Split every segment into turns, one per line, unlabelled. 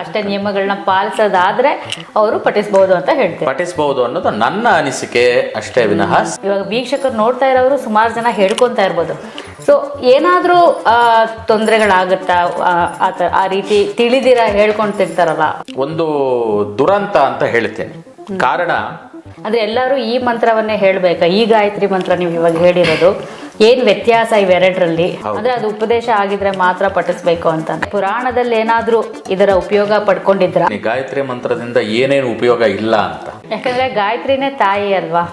ಅಷ್ಟೇ ನಿಯಮಗಳನ್ನ ಪಾಲಿಸೋದಾದ್ರೆ ಅವರು ಪಠಿಸಬಹುದು ಅಂತ ಹೇಳ್ತಾರೆ.
ಪಠಿಸಬಹುದು ಅನ್ನೋದು ನನ್ನ ಅನಿಸಿಕೆ ಅಷ್ಟೇ ವಿನಃ.
ಇವಾಗ ವೀಕ್ಷಕರು ನೋಡ್ತಾ ಇರೋರು ಸುಮಾರು ಜನ ಹೇಳ್ಕೊಂತಾ ಇರ್ಬೋದು. ಸೊ ಏನಾದ್ರೂ ತೊಂದರೆಗಳಾಗುತ್ತಾ ಆ ರೀತಿ ತಿಳಿದಿರ ಹೇಳ್ಕೊಂತಿರ್ತಾರಲ್ಲ,
ಒಂದು ದುರಂತ ಅಂತ ಹೇಳ್ತೇನೆ. ಕಾರಣ
ಅಂದ್ರೆ ಎಲ್ಲರೂ ಈ ಮಂತ್ರವನ್ನೇ ಹೇಳ್ಬೇಕಾ? ಈ ಗಾಯತ್ರಿ ಮಂತ್ರ ನೀವು ಇವಾಗ ಹೇಳಿರೋದು ಏನ್ ವ್ಯತ್ಯಾಸ ಇವೆರಡರಲ್ಲಿ? ಅಂದ್ರೆ ಅದು ಉಪದೇಶ ಆಗಿದ್ರೆ ಮಾತ್ರ ಪಠಿಸ್ಬೇಕು ಅಂತ ಪುರಾಣದಲ್ಲಿ ಏನಾದ್ರೂ ಇದರ ಉಪಯೋಗ ಪಡ್ಕೊಂಡಿದ್ರ?
ಗಾಯತ್ರಿ ಮಂತ್ರದಿಂದ ಏನೇನು ಉಪಯೋಗ ಇಲ್ಲ ಅಂತ.
ಯಾಕಂದ್ರೆ ಗಾಯತ್ರಿನೇ ತಾಯಿ ಅಲ್ವಾ,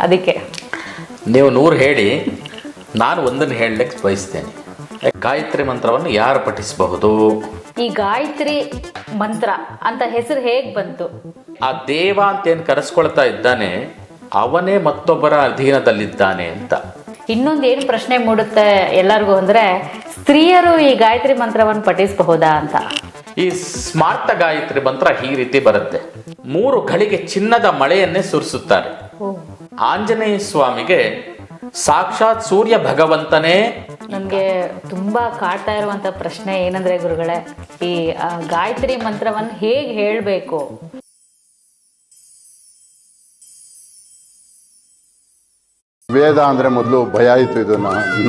ಅದಕ್ಕೆ.
ನೀವು 100 ಹೇಳಿ, ನಾನು ಒಂದನ್ನು ಹೇಳಲಿಕ್ಕೆ ಬಯಸ್ತೇನೆ. ಗಾಯತ್ರಿ ಮಂತ್ರವನ್ನು ಯಾರು ಪಠಿಸಬಹುದು?
ಈ ಗಾಯತ್ರಿ ಮಂತ್ರ ಅಂತ ಹೆಸರು ಹೇಗ್ ಬಂತು?
ಆ ದೇವ ಅಂತ ಏನ್ ಕರೆಸ್ಕೊಳ್ತಾ ಇದ್ದಾನೆ ಅವನೇ ಮತ್ತೊಬ್ಬರ ಅಧೀನದಲ್ಲಿದ್ದಾನೆ ಅಂತ.
ಇನ್ನೊಂದು ಏನು ಪ್ರಶ್ನೆ ಮೂಡುತ್ತೆ ಎಲ್ಲರಿಗೂ ಅಂದ್ರೆ, ಸ್ತ್ರೀಯರು ಈ ಗಾಯತ್ರಿ ಮಂತ್ರವನ್ನು ಪಠಿಸಬಹುದಾ ಅಂತ.
ಈ ಸ್ಮಾರ್ತ ಗಾಯತ್ರಿ ಮಂತ್ರ ಈ ರೀತಿ ಬರುತ್ತೆ. 3 ಘಳಿಗೆ ಚಿನ್ನದ ಮಳೆಯನ್ನೇ ಸುರಿಸುತ್ತಾರೆ. ಆಂಜನೇಯ ಸ್ವಾಮಿಗೆ ಸಾಕ್ಷಾತ್ ಸೂರ್ಯ ಭಗವಂತನೇ.
ನನ್ಗೆ ತುಂಬಾ ಕಾಡ್ತಾ ಇರುವಂತ ಪ್ರಶ್ನೆ ಏನಂದ್ರೆ ಗುರುಗಳೇ, ಈ ಗಾಯತ್ರಿ ಮಂತ್ರವನ್ನು ಹೇಗೆ ಹೇಳ್ಬೇಕು?
ವೇದ ಅಂದರೆ ಮೊದಲು ಭಯ ಇತ್ತು. ಇದು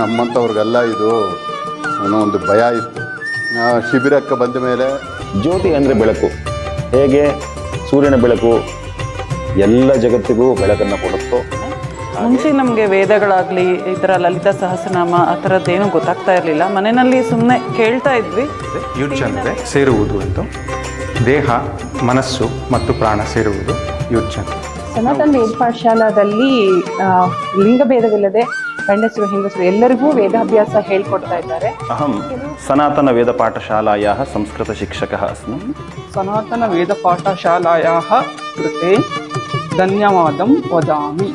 ನಮ್ಮಂಥವ್ರಿಗೆಲ್ಲ ಇದು ಒಂದು ಭಯ ಇತ್ತು. ಶಿಬಿರಕ್ಕೆ ಬಂದ ಮೇಲೆ
ಜ್ಯೋತಿ ಅಂದರೆ ಬೆಳಕು. ಹೇಗೆ ಸೂರ್ಯನ ಬೆಳಕು ಎಲ್ಲ ಜಗತ್ತಿಗೂ ಬೆಳಕನ್ನು ಕೊಡುತ್ತೋ,
ಮುಂಚೆ ನಮಗೆ ವೇದಗಳಾಗಲಿ ಈ ಥರ ಲಲಿತಾ ಸಹಸ್ರನಾಮ ಆ ಥರದ್ದೇನೂ ಗೊತ್ತಾಗ್ತಾ ಇರಲಿಲ್ಲ. ಮನೆಯಲ್ಲಿ ಸುಮ್ಮನೆ ಕೇಳ್ತಾ ಇದ್ವಿ.
ಯುಜ್ ಅಂದರೆ ಸೇರುವುದು ಎಂದು, ದೇಹ ಮನಸ್ಸು ಮತ್ತು ಪ್ರಾಣ ಸೇರುವುದು ಯುಜ್ ಅಂತ.
ಸನಾತನ ವೇದ ಪಾಠಶಾಲಾದಲ್ಲಿ ಲಿಂಗಭೇದವಿಲ್ಲದೆ ಗಂಡಸರು ಹೆಂಗಸರು ಎಲ್ಲರಿಗೂ ವೇದಾಭ್ಯಾಸ ಹೇಳ್ಕೊಡ್ತಾ ಇದ್ದಾರೆ.
ಅಹಂ ಸನಾತನ ವೇದ ಪಾಠಶಾಲಾಯಾಃ ಸಂಸ್ಕೃತ ಶಿಕ್ಷಕಃ ಅಸ್ಮಿ.
ಸನಾತನ ವೇದ ಪಾಠಶಾಲಾಯಾಃ ಕೃತೆ ಧನ್ಯವಾದಂ ವದಾಮಿ.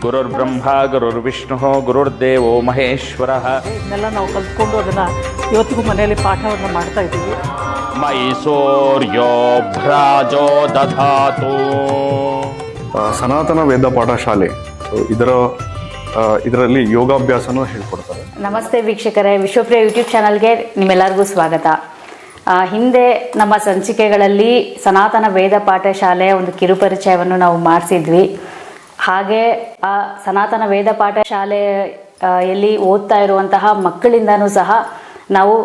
ಗುರುರ್ಬ್ರಹ್ಮ ಗುರುರ್ವಿಷ್ಣು ಗುರುರ್ದೇವೋ ಮಹೇಶ್ವರಃ.
ಇದನ್ನೆಲ್ಲ ನಾವು ಕಲ್ತ್ಕೊಂಡು ಅದನ್ನು ಇವತ್ತಿಗೂ ಮನೆಯಲ್ಲಿ ಪಾಠವನ್ನು ಮಾಡ್ತಾ ಇದ್ದೀವಿ.
ಮೈಸೂರ್ಯೋ ಭ್ರಾಜೋ ದಧಾತು.
ಸನಾತನ ವೇದ ಪಾಠಶಾಲೆ ಇದರಲ್ಲಿ ಯೋಗಾಭ್ಯಾಸನೂ ಹೇಳ್ಕೊಡ್ತಾರೆ.
ನಮಸ್ತೆ ವೀಕ್ಷಕರೇ, ವಿಶ್ವಪ್ರಿಯ ಯೂಟ್ಯೂಬ್ ಚಾನಲ್ಗೆ ನಿಮ್ಮೆಲ್ಲರಿಗೂ ಸ್ವಾಗತ. ಹಿಂದೆ ನಮ್ಮ ಸಂಚಿಕೆಗಳಲ್ಲಿ ಸನಾತನ ವೇದ ಪಾಠಶಾಲೆಯ ಒಂದು ಕಿರುಪರಿಚಯವನ್ನು ನಾವು ಮಾಡಿಸಿದ್ವಿ. ಹಾಗೆ ಆ ಸನಾತನ ವೇದ ಪಾಠಶಾಲೆಯಲ್ಲಿ ಓದ್ತಾ ಇರುವಂತಹ ಮಕ್ಕಳಿಂದನೂ ಸಹ ನಾವು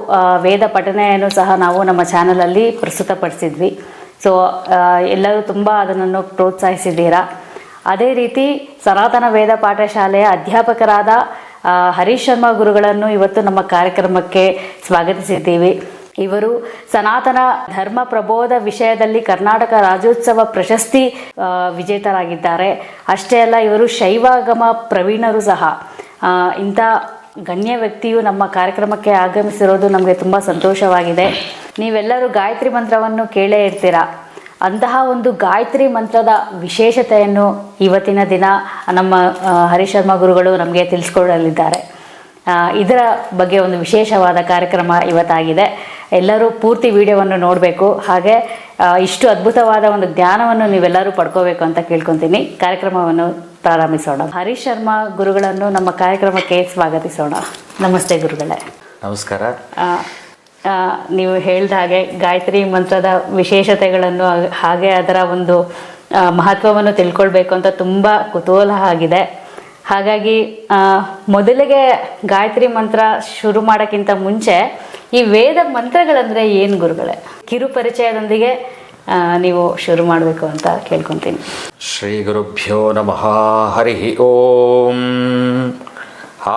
ವೇದ ಪಠಣೆಯನ್ನು ಸಹ ನಾವು ನಮ್ಮ ಚಾನಲಲ್ಲಿ ಪ್ರಸ್ತುತಪಡಿಸಿದ್ವಿ. ಸೊ ಎಲ್ಲರೂ ತುಂಬ ಅದನ್ನು ಪ್ರೋತ್ಸಾಹಿಸಿದ್ದೀರಾ. ಅದೇ ರೀತಿ ಸನಾತನ ವೇದ ಪಾಠಶಾಲೆಯ ಅಧ್ಯಾಪಕರಾದ ಹರೀಶ್ ಶರ್ಮಾ ಗುರುಗಳನ್ನು ಇವತ್ತು ನಮ್ಮ ಕಾರ್ಯಕ್ರಮಕ್ಕೆ ಸ್ವಾಗತಿಸಿದ್ದೀವಿ. ಇವರು ಸನಾತನ ಧರ್ಮ ಪ್ರಬೋಧ ವಿಷಯದಲ್ಲಿ ಕರ್ನಾಟಕ ರಾಜ್ಯೋತ್ಸವ ಪ್ರಶಸ್ತಿ ವಿಜೇತರಾಗಿದ್ದಾರೆ. ಅಷ್ಟೇ ಅಲ್ಲ, ಇವರು ಶೈವಾಗಮ ಪ್ರವೀಣರು ಸಹ. ಇಂಥ ಗಣ್ಯ ವ್ಯಕ್ತಿಯು ನಮ್ಮ ಕಾರ್ಯಕ್ರಮಕ್ಕೆ ಆಗಮಿಸಿರೋದು ನಮಗೆ ತುಂಬ ಸಂತೋಷವಾಗಿದೆ. ನೀವೆಲ್ಲರೂ ಗಾಯತ್ರಿ ಮಂತ್ರವನ್ನು ಕೇಳೇ ಇರ್ತೀರ. ಅಂತಹ ಒಂದು ಗಾಯತ್ರಿ ಮಂತ್ರದ ವಿಶೇಷತೆಯನ್ನು ಇವತ್ತಿನ ದಿನ ನಮ್ಮ ಹರೀಶ್ ಶರ್ಮಾ ಗುರುಗಳು ನಮಗೆ ತಿಳಿಸ್ಕೊಡಲಿದ್ದಾರೆ. ಇದರ ಬಗ್ಗೆ ಒಂದು ವಿಶೇಷವಾದ ಕಾರ್ಯಕ್ರಮ ಇವತ್ತಾಗಿದೆ. ಎಲ್ಲರೂ ಪೂರ್ತಿ ವಿಡಿಯೋವನ್ನು ನೋಡಬೇಕು. ಹಾಗೆ ಇಷ್ಟು ಅದ್ಭುತವಾದ ಒಂದು ಜ್ಞಾನವನ್ನು ನೀವೆಲ್ಲರೂ ಪಡ್ಕೋಬೇಕು ಅಂತ ಕೇಳ್ಕೊತೀನಿ. ಕಾರ್ಯಕ್ರಮವನ್ನು ಪ್ರಾರಂಭಿಸೋಣ. ಹರೀಶ್ ಶರ್ಮಾ ಗುರುಗಳನ್ನು ನಮ್ಮ ಕಾರ್ಯಕ್ರಮಕ್ಕೆ ಸ್ವಾಗತಿಸೋಣ. ನಮಸ್ತೆ ಗುರುಗಳೇ.
ನಮಸ್ಕಾರ.
ನೀವು ಹೇಳಿದ ಹಾಗೆ ಗಾಯತ್ರಿ ಮಂತ್ರದ ವಿಶೇಷತೆಗಳನ್ನು ಹಾಗೆ ಅದರ ಒಂದು ಮಹತ್ವವನ್ನು ತಿಳ್ಕೊಳ್ಬೇಕು ಅಂತ ತುಂಬ ಕುತೂಹಲ ಆಗಿದೆ. ಹಾಗಾಗಿ ಮೊದಲಿಗೆ ಗಾಯತ್ರಿ ಮಂತ್ರ ಶುರು ಮಾಡೋಕ್ಕಿಂತ ಮುಂಚೆ ಈ ವೇದ ಮಂತ್ರಗಳಂದರೆ ಏನು ಗುರುಗಳೇ? ಕಿರು ಪರಿಚಯದೊಂದಿಗೆ ನೀವು ಶುರು ಮಾಡಬೇಕು ಅಂತ ಕೇಳ್ಕೊತೀನಿ.
ಶ್ರೀ ಗುರುಭ್ಯೋ ನಮಃ. ಹರಿ ಓಂ.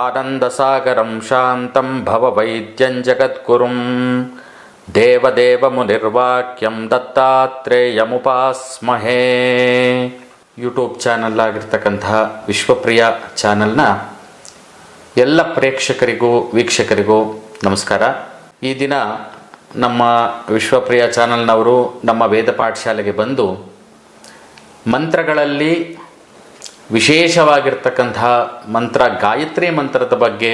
ಆನಂದ ಸಾಗರಂ ಶಾಂತಂ ಭವವೈದ್ಯಂ ಜಗದ್ಗುರುಂ ದೇವದೇವ ಮುನಿರ್ವಾಕ್ಯಂ ದತ್ತಾತ್ರೇಯಮುಪಾಸ್ಮಹೇ. ಯೂಟ್ಯೂಬ್ ಚಾನಲ್ ಆಗಿರ್ತಕ್ಕಂತಹ ವಿಶ್ವಪ್ರಿಯ ಚಾನಲ್ನ ಎಲ್ಲ ಪ್ರೇಕ್ಷಕರಿಗೂ ವೀಕ್ಷಕರಿಗೂ ನಮಸ್ಕಾರ. ಈ ದಿನ ನಮ್ಮ ವಿಶ್ವಪ್ರಿಯ ಚಾನಲ್ನವರು ನಮ್ಮ ವೇದ ಪಾಠಶಾಲೆಗೆ ಬಂದು ಮಂತ್ರಗಳಲ್ಲಿ ವಿಶೇಷವಾಗಿರ್ತಕ್ಕಂತಹ ಮಂತ್ರ ಗಾಯತ್ರಿ ಮಂತ್ರದ ಬಗ್ಗೆ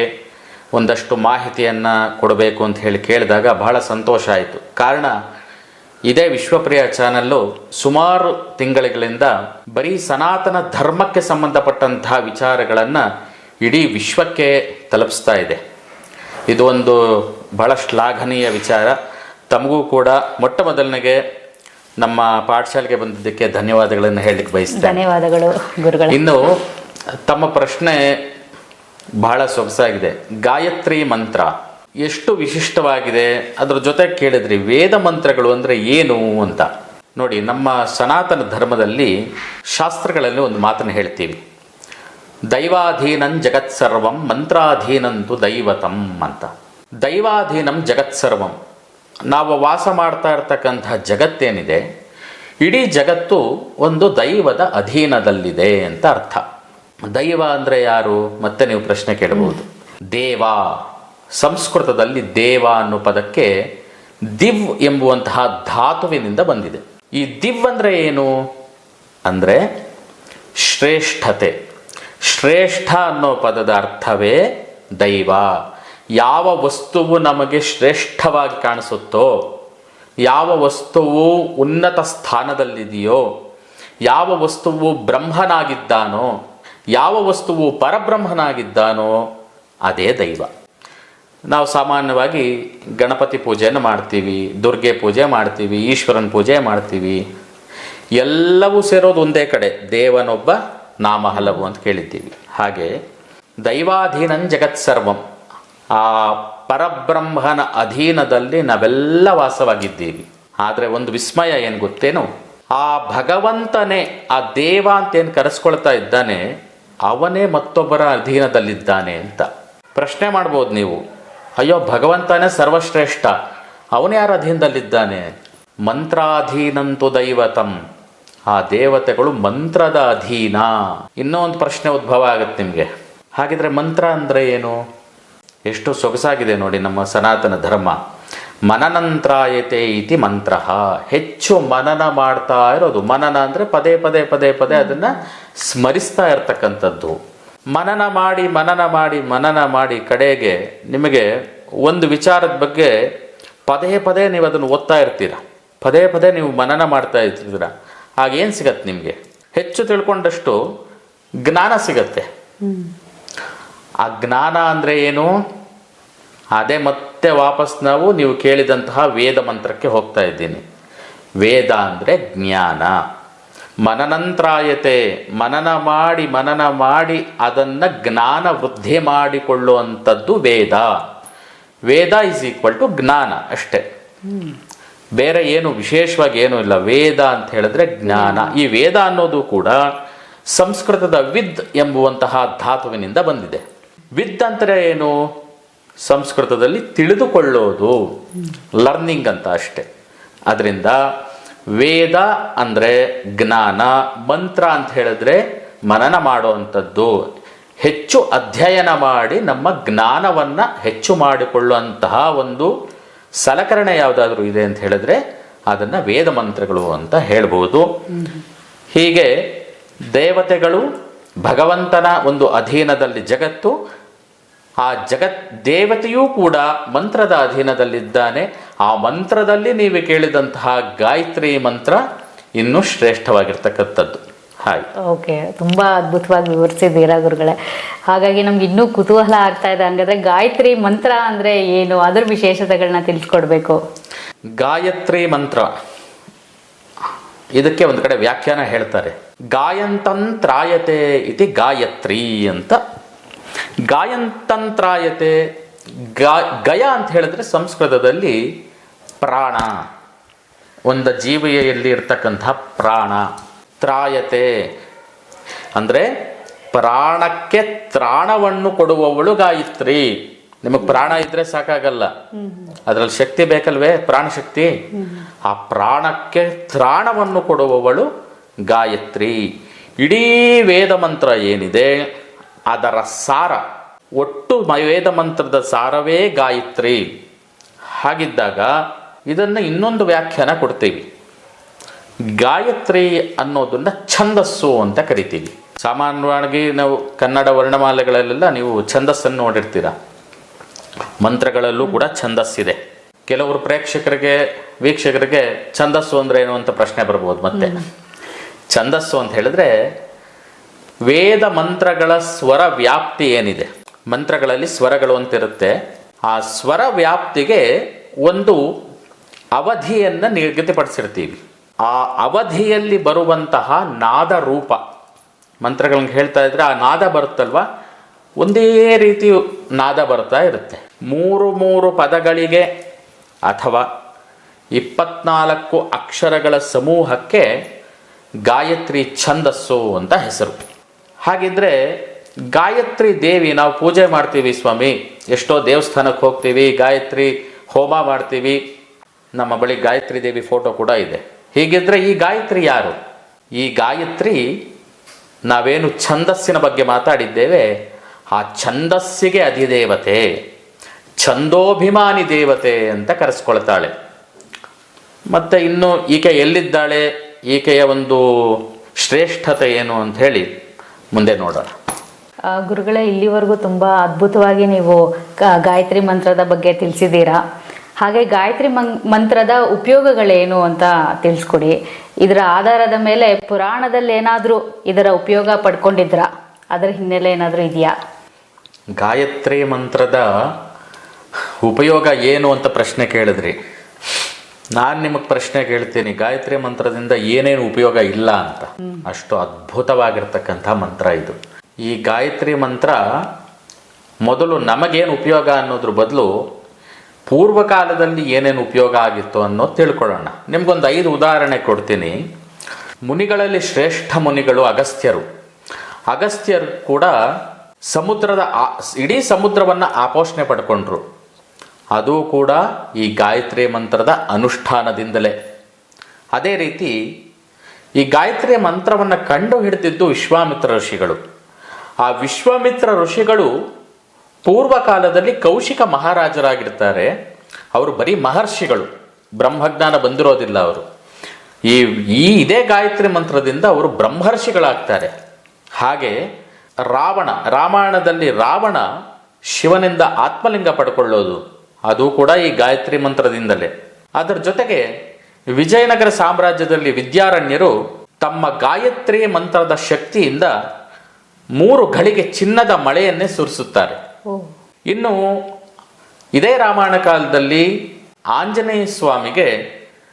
ಒಂದಷ್ಟು ಮಾಹಿತಿಯನ್ನು ಕೊಡಬೇಕು ಅಂತ ಹೇಳಿ ಕೇಳಿದಾಗ ಬಹಳ ಸಂತೋಷ ಆಯಿತು. ಕಾರಣ ಇದೇ ವಿಶ್ವಪ್ರಿಯ ಚಾನಲ್ಲು ಸುಮಾರು ತಿಂಗಳಿಂದ ಬರೀ ಸನಾತನ ಧರ್ಮಕ್ಕೆ ಸಂಬಂಧಪಟ್ಟಂತಹ ವಿಚಾರಗಳನ್ನು ಇಡೀ ವಿಶ್ವಕ್ಕೆ ತಲುಪಿಸ್ತಾ ಇದೆ. ಇದು ಒಂದು ಬಹಳ ಶ್ಲಾಘನೀಯ ವಿಚಾರ. ತಮಗೂ ಕೂಡ ಮೊಟ್ಟ ಮೊದಲನೆಗೆ ನಮ್ಮ ಪಾಠಶಾಲೆಗೆ ಬಂದಿದ್ದಕ್ಕೆ ಧನ್ಯವಾದಗಳನ್ನು ಹೇಳಲಿಕ್ಕೆ ಬಯಸ್ತೇನೆ.
ಧನ್ಯವಾದಗಳು ಗುರುಗಳೇ.
ಇನ್ನು ತಮ್ಮ ಪ್ರಶ್ನೆ ಬಹಳ ಸೊಗಸಾಗಿದೆ. ಗಾಯತ್ರಿ ಮಂತ್ರ ಎಷ್ಟು ವಿಶಿಷ್ಟವಾಗಿದೆ, ಅದ್ರ ಜೊತೆ ಕೇಳಿದ್ರಿ ವೇದ ಮಂತ್ರಗಳು ಅಂದರೆ ಏನು ಅಂತ. ನೋಡಿ, ನಮ್ಮ ಸನಾತನ ಧರ್ಮದಲ್ಲಿ ಶಾಸ್ತ್ರಗಳಲ್ಲಿ ಒಂದು ಮಾತನ್ನು ಹೇಳ್ತೀವಿ, ದೈವಾಧೀನಂ ಜಗತ್ಸರ್ವಂ ಮಂತ್ರಾಧೀನಂತು ದೈವತಂ ಅಂತ. ದೈವಾಧೀನಂ ಜಗತ್ಸರ್ವಂ, ನಾವು ವಾಸ ಮಾಡ್ತಾ ಇರ್ತಕ್ಕಂತಹ ಜಗತ್ತೇನಿದೆ, ಇಡೀ ಜಗತ್ತು ಒಂದು ದೈವದ ಅಧೀನದಲ್ಲಿದೆ ಅಂತ ಅರ್ಥ. ದೈವ ಅಂದರೆ ಯಾರು ಮತ್ತೆ ನೀವು ಪ್ರಶ್ನೆ ಕೇಳಬಹುದು. ದೇವ, ಸಂಸ್ಕೃತದಲ್ಲಿ ದೇವ ಅನ್ನೋ ಪದಕ್ಕೆ ದಿವ್ ಎಂಬುವಂತಹ ಧಾತುವಿನಿಂದ ಬಂದಿದೆ. ಈ ದಿವ್ ಅಂದರೆ ಏನು ಅಂದರೆ ಶ್ರೇಷ್ಠತೆ. ಶ್ರೇಷ್ಠ ಅನ್ನೋ ಪದದ ಅರ್ಥವೇ ದೈವ. ಯಾವ ವಸ್ತುವು ನಮಗೆ ಶ್ರೇಷ್ಠವಾಗಿ ಕಾಣಿಸುತ್ತೋ, ಯಾವ ವಸ್ತುವು ಉನ್ನತ ಸ್ಥಾನದಲ್ಲಿದೆಯೋ, ಯಾವ ವಸ್ತುವು ಬ್ರಹ್ಮನಾಗಿದ್ದಾನೋ, ಯಾವ ವಸ್ತುವು ಪರಬ್ರಹ್ಮನಾಗಿದ್ದಾನೋ ಅದೇ ದೈವ. ನಾವು ಸಾಮಾನ್ಯವಾಗಿ ಗಣಪತಿ ಪೂಜೆಯನ್ನು ಮಾಡ್ತೀವಿ, ದುರ್ಗೆ ಪೂಜೆ ಮಾಡ್ತೀವಿ, ಈಶ್ವರನ ಪೂಜೆ ಮಾಡ್ತೀವಿ. ಎಲ್ಲವೂ ಸೇರೋದು ಒಂದೇ ಕಡೆ, ದೇವನೊಬ್ಬ ನಾಮ ಹಲವು ಅಂತ ಕೇಳಿದ್ದೀವಿ. ಹಾಗೆ ದೈವಾಧೀನಂ ಜಗತ್ಸರ್ವಂ, ಆ ಪರಬ್ರಹ್ಮನ ಅಧೀನದಲ್ಲಿ ನಾವೆಲ್ಲ ವಾಸವಾಗಿದ್ದೀವಿ. ಆದರೆ ಒಂದು ವಿಸ್ಮಯ ಏನು ಗೊತ್ತೇನು, ಆ ಭಗವಂತನೇ, ಆ ದೇವ ಅಂತೇನು ಕರೆಸ್ಕೊಳ್ತಾ ಇದ್ದಾನೆ, ಅವನೇ ಮತ್ತೊಬ್ಬರ ಅಧೀನದಲ್ಲಿದ್ದಾನೆ ಅಂತ. ಪ್ರಶ್ನೆ ಮಾಡ್ಬೋದು ನೀವು, ಅಯ್ಯೋ ಭಗವಂತನೇ ಸರ್ವಶ್ರೇಷ್ಠ, ಅವನೇ ಯಾರ ಅಧೀನದಲ್ಲಿದ್ದಾನೆ? ಮಂತ್ರಾಧೀನಂತು ದೈವತಂ, ಆ ದೇವತೆಗಳು ಮಂತ್ರದ ಅಧೀನ. ಇನ್ನೂ ಒಂದು ಪ್ರಶ್ನೆ ಉದ್ಭವ ಆಗುತ್ತೆ ನಿಮಗೆ. ಹಾಗಿದ್ರೆ ಮಂತ್ರ ಅಂದರೆ ಏನು? ಎಷ್ಟು ಸೊಗಸಾಗಿದೆ ನೋಡಿ ನಮ್ಮ ಸನಾತನ ಧರ್ಮ. ಮನನಂತ್ರಾಯತೆ ಇತಿ ಮಂತ್ರ. ಹೆಚ್ಚು ಮನನ ಮಾಡ್ತಾ ಇರೋದು. ಮನನ ಅಂದರೆ ಪದೇ ಪದೇ ಪದೇ ಪದೇ ಅದನ್ನು ಸ್ಮರಿಸ್ತಾ ಇರ್ತಕ್ಕಂಥದ್ದು. ಮನನ ಮಾಡಿ ಮನನ ಮಾಡಿ ಮನನ ಮಾಡಿ ಕಡೆಗೆ ನಿಮಗೆ ಒಂದು ವಿಚಾರದ ಬಗ್ಗೆ ಪದೇ ಪದೇ ನೀವು ಅದನ್ನು ಓದ್ತಾ ಇರ್ತೀರ, ಪದೇ ಪದೇ ನೀವು ಮನನ ಮಾಡ್ತಾ ಇರ್ತೀರ. ಆಗೇನು ಸಿಗತ್ತೆ ನಿಮಗೆ? ಹೆಚ್ಚು ತಿಳ್ಕೊಂಡಷ್ಟು ಜ್ಞಾನ ಸಿಗತ್ತೆ. ಆ ಜ್ಞಾನ ಅಂದರೆ ಏನು? ಅದೇ ಮತ್ತೆ ವಾಪಸ್ ನೀವು ಕೇಳಿದಂತಹ ವೇದ ಮಂತ್ರಕ್ಕೆ ಹೋಗ್ತಾ ಇದ್ದೀನಿ. ವೇದ ಅಂದರೆ ಜ್ಞಾನ. ಮನನಂತ್ರಾಯತೆ, ಮನನ ಮಾಡಿ ಅದನ್ನು ಜ್ಞಾನ ವೃದ್ಧಿ ಮಾಡಿಕೊಳ್ಳುವಂಥದ್ದು ವೇದ. ವೇದ ಈಸ್ ಈಕ್ವಲ್ ಟು ಜ್ಞಾನ ಅಷ್ಟೇ, ಬೇರೆ ಏನು ವಿಶೇಷವಾಗಿ ಏನೂ ಇಲ್ಲ. ವೇದ ಅಂತ ಹೇಳಿದ್ರೆ ಜ್ಞಾನ. ಈ ವೇದ ಅನ್ನೋದು ಕೂಡ ಸಂಸ್ಕೃತದ ವಿದ್ ಎಂಬುವಂತಹ ಧಾತುವಿನಿಂದ ಬಂದಿದೆ. ವಿದ್ ಅಂದರೆ ಏನು? ಸಂಸ್ಕೃತದಲ್ಲಿ ತಿಳಿದುಕೊಳ್ಳೋದು, ಲರ್ನಿಂಗ್ ಅಂತ ಅಷ್ಟೆ. ಅದರಿಂದ ವೇದ ಅಂದರೆ ಜ್ಞಾನ, ಮಂತ್ರ ಅಂತ ಹೇಳಿದ್ರೆ ಮನನ ಮಾಡುವಂಥದ್ದು. ಹೆಚ್ಚು ಅಧ್ಯಯನ ಮಾಡಿ ನಮ್ಮ ಜ್ಞಾನವನ್ನು ಹೆಚ್ಚು ಮಾಡಿಕೊಳ್ಳುವಂತಹ ಒಂದು ಸಲಕರಣೆ ಯಾವುದಾದ್ರೂ ಇದೆ ಅಂತ ಹೇಳಿದ್ರೆ ಅದನ್ನು ವೇದ ಮಂತ್ರಗಳು ಅಂತ ಹೇಳ್ಬೋದು. ಹೀಗೆ ದೇವತೆಗಳು ಭಗವಂತನ ಒಂದು ಅಧೀನದಲ್ಲಿ ಜಗತ್ತು, ಆ ದೇವತೆಯೂ ಕೂಡ ಮಂತ್ರದ ಅಧೀನದಲ್ಲಿದ್ದಾನೆ. ಆ ಮಂತ್ರದಲ್ಲಿ ನೀವು ಕೇಳಿದಂತಹ ಗಾಯತ್ರಿ ಮಂತ್ರ ಇನ್ನೂ ಶ್ರೇಷ್ಠವಾಗಿರ್ತಕ್ಕಂಥದ್ದು. ಹಾಯ್.
ಓಕೆ, ತುಂಬ ಅದ್ಭುತವಾಗಿ ವಿವರಿಸಿದ್ದೀರಾ ಗುರುಗಳೇ. ಹಾಗಾಗಿ ನಮ್ಗೆ ಇನ್ನೂ ಕುತೂಹಲ ಆಗ್ತಾ ಇದೆ. ಹಂಗಾದ್ರೆ ಗಾಯತ್ರಿ ಮಂತ್ರ ಅಂದರೆ ಏನು, ಅದರ ವಿಶೇಷತೆಗಳನ್ನ ತಿಳಿಸ್ಕೊಡ್ಬೇಕು.
ಗಾಯತ್ರಿ ಮಂತ್ರ, ಇದಕ್ಕೆ ಒಂದು ಕಡೆ ವ್ಯಾಖ್ಯಾನ ಹೇಳ್ತಾರೆ. ಗಾಯಂತಂತ್ರಾಯತೆ ಇತಿ ಗಾಯತ್ರಿ ಅಂತ. ಗಾಯಂತಂತ್ರಾಯತೆ, ಗಯ ಅಂತ ಹೇಳಿದ್ರೆ ಸಂಸ್ಕೃತದಲ್ಲಿ ಪ್ರಾಣ, ಒಂದು ಜೀವಿಯಲ್ಲಿ ಇರ್ತಕ್ಕಂಥ ಪ್ರಾಣ. ತ್ರಾಯತೆ ಅಂದರೆ ಪ್ರಾಣಕ್ಕೆ ತ್ರಾಣವನ್ನು ಕೊಡುವವಳು ಗಾಯತ್ರಿ. ನಿಮಗೆ ಪ್ರಾಣ ಇದ್ರೆ ಸಾಕಾಗಲ್ಲ, ಅದರಲ್ಲಿ ಶಕ್ತಿ ಬೇಕಲ್ವೇ, ಪ್ರಾಣಶಕ್ತಿ. ಆ ಪ್ರಾಣಕ್ಕೆ ತ್ರಾಣವನ್ನು ಕೊಡುವವಳು ಗಾಯತ್ರಿ. ಇಡೀ ವೇದ ಮಂತ್ರ ಏನಿದೆ ಅದರ ಸಾರ, ಒಟ್ಟು ವೇದ ಮಂತ್ರದ ಸಾರವೇ ಗಾಯತ್ರಿ. ಹಾಗಿದ್ದಾಗ ಇದನ್ನು ಇನ್ನೊಂದು ವ್ಯಾಖ್ಯಾನ ಕೊಡ್ತೀವಿ. ಗಾಯತ್ರಿ ಅನ್ನೋದನ್ನ ಛಂದಸ್ಸು ಅಂತ ಕರಿತೀವಿ. ಸಾಮಾನ್ಯವಾಗಿ ನಾವು ಕನ್ನಡ ವರ್ಣಮಾಲೆಗಳಲ್ಲೆಲ್ಲ ನೀವು ಛಂದಸ್ಸನ್ನು ನೋಡಿರ್ತೀರ. ಮಂತ್ರಗಳಲ್ಲೂ ಕೂಡ ಛಂದಸ್ಸಿದೆ. ಕೆಲವರು ಪ್ರೇಕ್ಷಕರಿಗೆ, ವೀಕ್ಷಕರಿಗೆ ಛಂದಸ್ಸು ಅಂದ್ರೆ ಏನು ಅಂತ ಪ್ರಶ್ನೆ ಬರ್ಬೋದು. ಮತ್ತೆ ಛಂದಸ್ಸು ಅಂತ ಹೇಳಿದ್ರೆ ವೇದ ಮಂತ್ರಗಳ ಸ್ವರ ವ್ಯಾಪ್ತಿ ಏನಿದೆ, ಮಂತ್ರಗಳಲ್ಲಿ ಸ್ವರಗಳು ಅಂತಿರುತ್ತೆ. ಆ ಸ್ವರ ವ್ಯಾಪ್ತಿಗೆ ಒಂದು ಅವಧಿಯನ್ನು ನಿಗದಿಪಡಿಸಿರ್ತೀವಿ. ಆ ಅವಧಿಯಲ್ಲಿ ಬರುವಂತಹ ನಾದ ರೂಪ ಮಂತ್ರಗಳನ್ನ ಹೇಳ್ತಾ ಇದ್ರೆ ಆ ನಾದ ಬರುತ್ತಲ್ವ, ಒಂದೇ ರೀತಿ ನಾದ ಬರ್ತಾ ಇರುತ್ತೆ. 3 ಪದಗಳಿಗೆ ಅಥವಾ 24 ಅಕ್ಷರಗಳ ಸಮೂಹಕ್ಕೆ ಗಾಯತ್ರಿ ಛಂದಸ್ಸು ಅಂತ ಹೆಸರು. ಹಾಗಿದ್ರೆ ಗಾಯತ್ರಿ ದೇವಿ ನಾವು ಪೂಜೆ ಮಾಡ್ತೀವಿ ಸ್ವಾಮಿ, ಎಷ್ಟೋ ದೇವಸ್ಥಾನಕ್ಕೆ ಹೋಗ್ತೀವಿ, ಗಾಯತ್ರಿ ಹೋಮ ಮಾಡ್ತೀವಿ, ನಮ್ಮ ಬಳಿ ಗಾಯತ್ರಿ ದೇವಿ ಫೋಟೋ ಕೂಡ ಇದೆ. ಹೀಗಿದ್ರೆ ಈ ಗಾಯತ್ರಿ ಯಾರು? ಈ ಗಾಯತ್ರಿ ನಾವೇನು ಛಂದಸ್ಸಿನ ಬಗ್ಗೆ ಮಾತಾಡಿದ್ದೇವೆ, ಆ ಛಂದಸ್ಸಿಗೆ ಅಧಿದೇವತೆ, ಛಂದೋಭಿಮಾನಿ ದೇವತೆ ಅಂತ ಕರೆಸ್ಕೊಳ್ತಾಳೆ. ಮತ್ತು ಇನ್ನು ಈಕೆ ಎಲ್ಲಿದ್ದಾಳೆ, ಈಕೆಯ ಒಂದು ಶ್ರೇಷ್ಠತೆ ಏನು ಅಂತ ಹೇಳಿ ಮುಂದೆ ನೋಡೋಣ.
ಗುರುಗಳೇ, ಇಲ್ಲಿವರೆಗೂ ತುಂಬ ಅದ್ಭುತವಾಗಿ ನೀವು ಗಾಯತ್ರಿ ಮಂತ್ರದ ಬಗ್ಗೆ ತಿಳಿಸಿದ್ದೀರಾ. ಹಾಗೆ ಗಾಯತ್ರಿ ಮಂತ್ರದ ಉಪಯೋಗಗಳೇನು ಅಂತ ತಿಳಿಸ್ಕೊಡಿ. ಇದರ ಆಧಾರದ ಮೇಲೆ ಪುರಾಣದಲ್ಲಿ ಏನಾದರೂ ಇದರ ಉಪಯೋಗ ಪಡ್ಕೊಂಡಿದ್ರಾ? ಅದರ ಹಿನ್ನೆಲೆ ಏನಾದರೂ ಇದೆಯಾ?
ಗಾಯತ್ರಿ ಮಂತ್ರದ ಉಪಯೋಗ ಏನು ಅಂತ ಪ್ರಶ್ನೆ ಕೇಳಿದ್ರಿ. ನಾನು ನಿಮಗೆ ಪ್ರಶ್ನೆ ಕೇಳ್ತೀನಿ, ಗಾಯತ್ರಿ ಮಂತ್ರದಿಂದ ಏನೇನು ಉಪಯೋಗ ಇಲ್ಲ ಅಂತ. ಅಷ್ಟು ಅದ್ಭುತವಾಗಿರ್ತಕ್ಕಂಥ ಮಂತ್ರ ಇದು. ಈ ಗಾಯತ್ರಿ ಮಂತ್ರ ಮೊದಲು ನಮಗೇನು ಉಪಯೋಗ ಅನ್ನೋದ್ರ ಬದಲು ಪೂರ್ವಕಾಲದಲ್ಲಿ ಏನೇನು ಉಪಯೋಗ ಆಗಿತ್ತು ಅನ್ನೋದು ತಿಳ್ಕೊಳ್ಳೋಣ. ನಿಮ್ಗೊಂದು 5 ಉದಾಹರಣೆ ಕೊಡ್ತೀನಿ. ಮುನಿಗಳಲ್ಲಿ ಶ್ರೇಷ್ಠ ಮುನಿಗಳು ಅಗಸ್ತ್ಯರು. ಅಗಸ್ತ್ಯರು ಕೂಡ ಇಡೀ ಸಮುದ್ರವನ್ನು ಆಪೋಷಣೆ ಪಡ್ಕೊಂಡ್ರು. ಅದು ಕೂಡ ಈ ಗಾಯತ್ರಿ ಮಂತ್ರದ ಅನುಷ್ಠಾನದಿಂದಲೇ. ಅದೇ ರೀತಿ ಈ ಗಾಯತ್ರಿ ಮಂತ್ರವನ್ನು ಕಂಡು ಹಿಡಿದಿದ್ದು ವಿಶ್ವಾಮಿತ್ರ ಋಷಿಗಳು. ಆ ವಿಶ್ವಾಮಿತ್ರ ಋಷಿಗಳು ಪೂರ್ವಕಾಲದಲ್ಲಿ ಕೌಶಿಕ ಮಹಾರಾಜರಾಗಿರ್ತಾರೆ. ಅವರು ಬರೀ ಮಹರ್ಷಿಗಳು, ಬ್ರಹ್ಮಜ್ಞಾನ ಬಂದಿರೋದಿಲ್ಲ ಅವರು. ಇದೇ ಗಾಯತ್ರಿ ಮಂತ್ರದಿಂದ ಅವರು ಬ್ರಹ್ಮರ್ಷಿಗಳಾಗ್ತಾರೆ. ಹಾಗೆ ರಾಮಾಯಣದಲ್ಲಿ ರಾವಣ ಶಿವನಿಂದ ಆತ್ಮಲಿಂಗ ಪಡ್ಕೊಳ್ಳೋದು ಅದು ಕೂಡ ಈ ಗಾಯತ್ರಿ ಮಂತ್ರದಿಂದಲೇ. ಅದರ ಜೊತೆಗೆ ವಿಜಯನಗರ ಸಾಮ್ರಾಜ್ಯದಲ್ಲಿ ವಿದ್ಯಾರಣ್ಯರು ತಮ್ಮ ಗಾಯತ್ರಿ ಮಂತ್ರದ ಶಕ್ತಿಯಿಂದ 3 ಘಳಿಗೆ ಚಿನ್ನದ ಮಳೆಯನ್ನೇ ಸುರಿಸುತ್ತಾರೆ. ಇನ್ನು ಇದೇ ರಾಮಾಯಣ ಕಾಲದಲ್ಲಿ ಆಂಜನೇಯ ಸ್ವಾಮಿಗೆ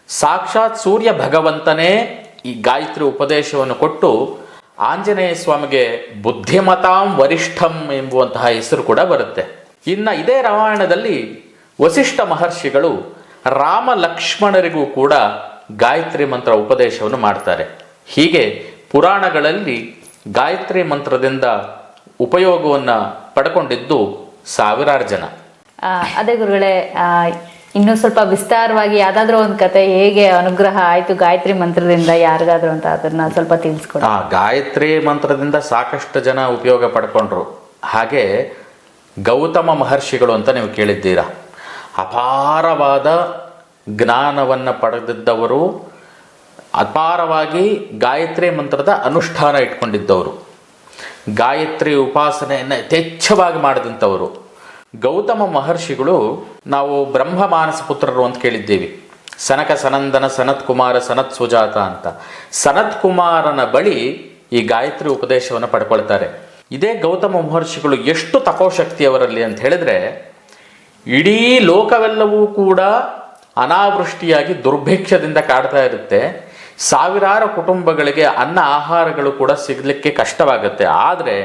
ಸಾಕ್ಷಾತ್ ಸೂರ್ಯ ಭಗವಂತನೇ ಈ ಗಾಯತ್ರಿ ಉಪದೇಶವನ್ನು ಕೊಟ್ಟು ಆಂಜನೇಯ ಸ್ವಾಮಿಗೆ ಬುದ್ಧಿಮತಾಂ ವರಿಷ್ಠಂ ಎಂಬುವಂತಹ ಹೆಸರು ಕೂಡ ಬರುತ್ತೆ. ಇನ್ನು ಇದೇ ರಾಮಾಯಣದಲ್ಲಿ ವಸಿಷ್ಠ ಮಹರ್ಷಿಗಳು ರಾಮ ಲಕ್ಷ್ಮಣರಿಗೂ ಕೂಡ ಗಾಯತ್ರಿ ಮಂತ್ರ ಉಪದೇಶವನ್ನು ಮಾಡ್ತಾರೆ. ಹೀಗೆ ಪುರಾಣಗಳಲ್ಲಿ ಗಾಯತ್ರಿ ಮಂತ್ರದಿಂದ ಉಪಯೋಗವನ್ನು ಪಡ್ಕೊಂಡಿದ್ದು ಸಾವಿರಾರು ಜನ.
ಅದೇ ಗುರುಗಳೇ, ಇನ್ನೂ ಸ್ವಲ್ಪ ವಿಸ್ತಾರವಾಗಿ ಯಾವುದಾದ್ರೂ ಒಂದು ಕತೆ, ಹೇಗೆ ಅನುಗ್ರಹ ಆಯಿತು ಗಾಯತ್ರಿ ಮಂತ್ರದಿಂದ ಯಾರಿಗಾದ್ರೂ ಅಂತ ಅದನ್ನ ಸ್ವಲ್ಪ ತಿಳಿಸ್ಕೊಡಿ.
ಗಾಯತ್ರಿ ಮಂತ್ರದಿಂದ ಸಾಕಷ್ಟು ಜನ ಉಪಯೋಗ ಪಡ್ಕೊಂಡ್ರು. ಹಾಗೆ ಗೌತಮ ಮಹರ್ಷಿಗಳು ಅಂತ ನೀವು ಕೇಳಿದ್ದೀರಾ. ಅಪಾರವಾದ ಜ್ಞಾನವನ್ನು ಪಡೆದಿದ್ದವರು, ಅಪಾರವಾಗಿ ಗಾಯತ್ರಿ ಮಂತ್ರದ ಅನುಷ್ಠಾನ ಇಟ್ಕೊಂಡಿದ್ದವರು, ಗಾಯತ್ರಿ ಉಪಾಸನೆಯನ್ನು ಯಥೇಚ್ಛವಾಗಿ ಮಾಡಿದಂಥವರು. ಗೌತಮ ಮಹರ್ಷಿಗಳು ನಾವು ಬ್ರಹ್ಮ ಮಾನಸ ಪುತ್ರರು ಅಂತ ಕೇಳಿದ್ದೀವಿ. ಸನಕ ಸನಂದನ ಸನತ್ ಕುಮಾರ ಸನತ್ ಸುಜಾತ ಅಂತ. ಸನತ್ ಕುಮಾರನ ಬಳಿ ಈ ಗಾಯತ್ರಿ ಉಪದೇಶವನ್ನು ಪಡ್ಕೊಳ್ತಾರೆ. ಇದೇ ಗೌತಮ ಮಹರ್ಷಿಗಳು ಎಷ್ಟು ತಪೋಶಕ್ತಿ ಅವರಲ್ಲಿ ಅಂತ ಹೇಳಿದ್ರೆ, ಇಡೀ ಲೋಕವೆಲ್ಲವೂ ಕೂಡ ಅನಾವೃಷ್ಟಿಯಾಗಿ ದುರ್ಭಿಕ್ಷದಿಂದ ಕಾಡ್ತಾ ಇರುತ್ತೆ. ಸಾವಿರಾರು ಕುಟುಂಬಗಳಿಗೆ ಅನ್ನ ಆಹಾರಗಳು ಕೂಡ ಸಿಗಲಿಕ್ಕೆ ಕಷ್ಟವಾಗುತ್ತೆ. ಆದರೆ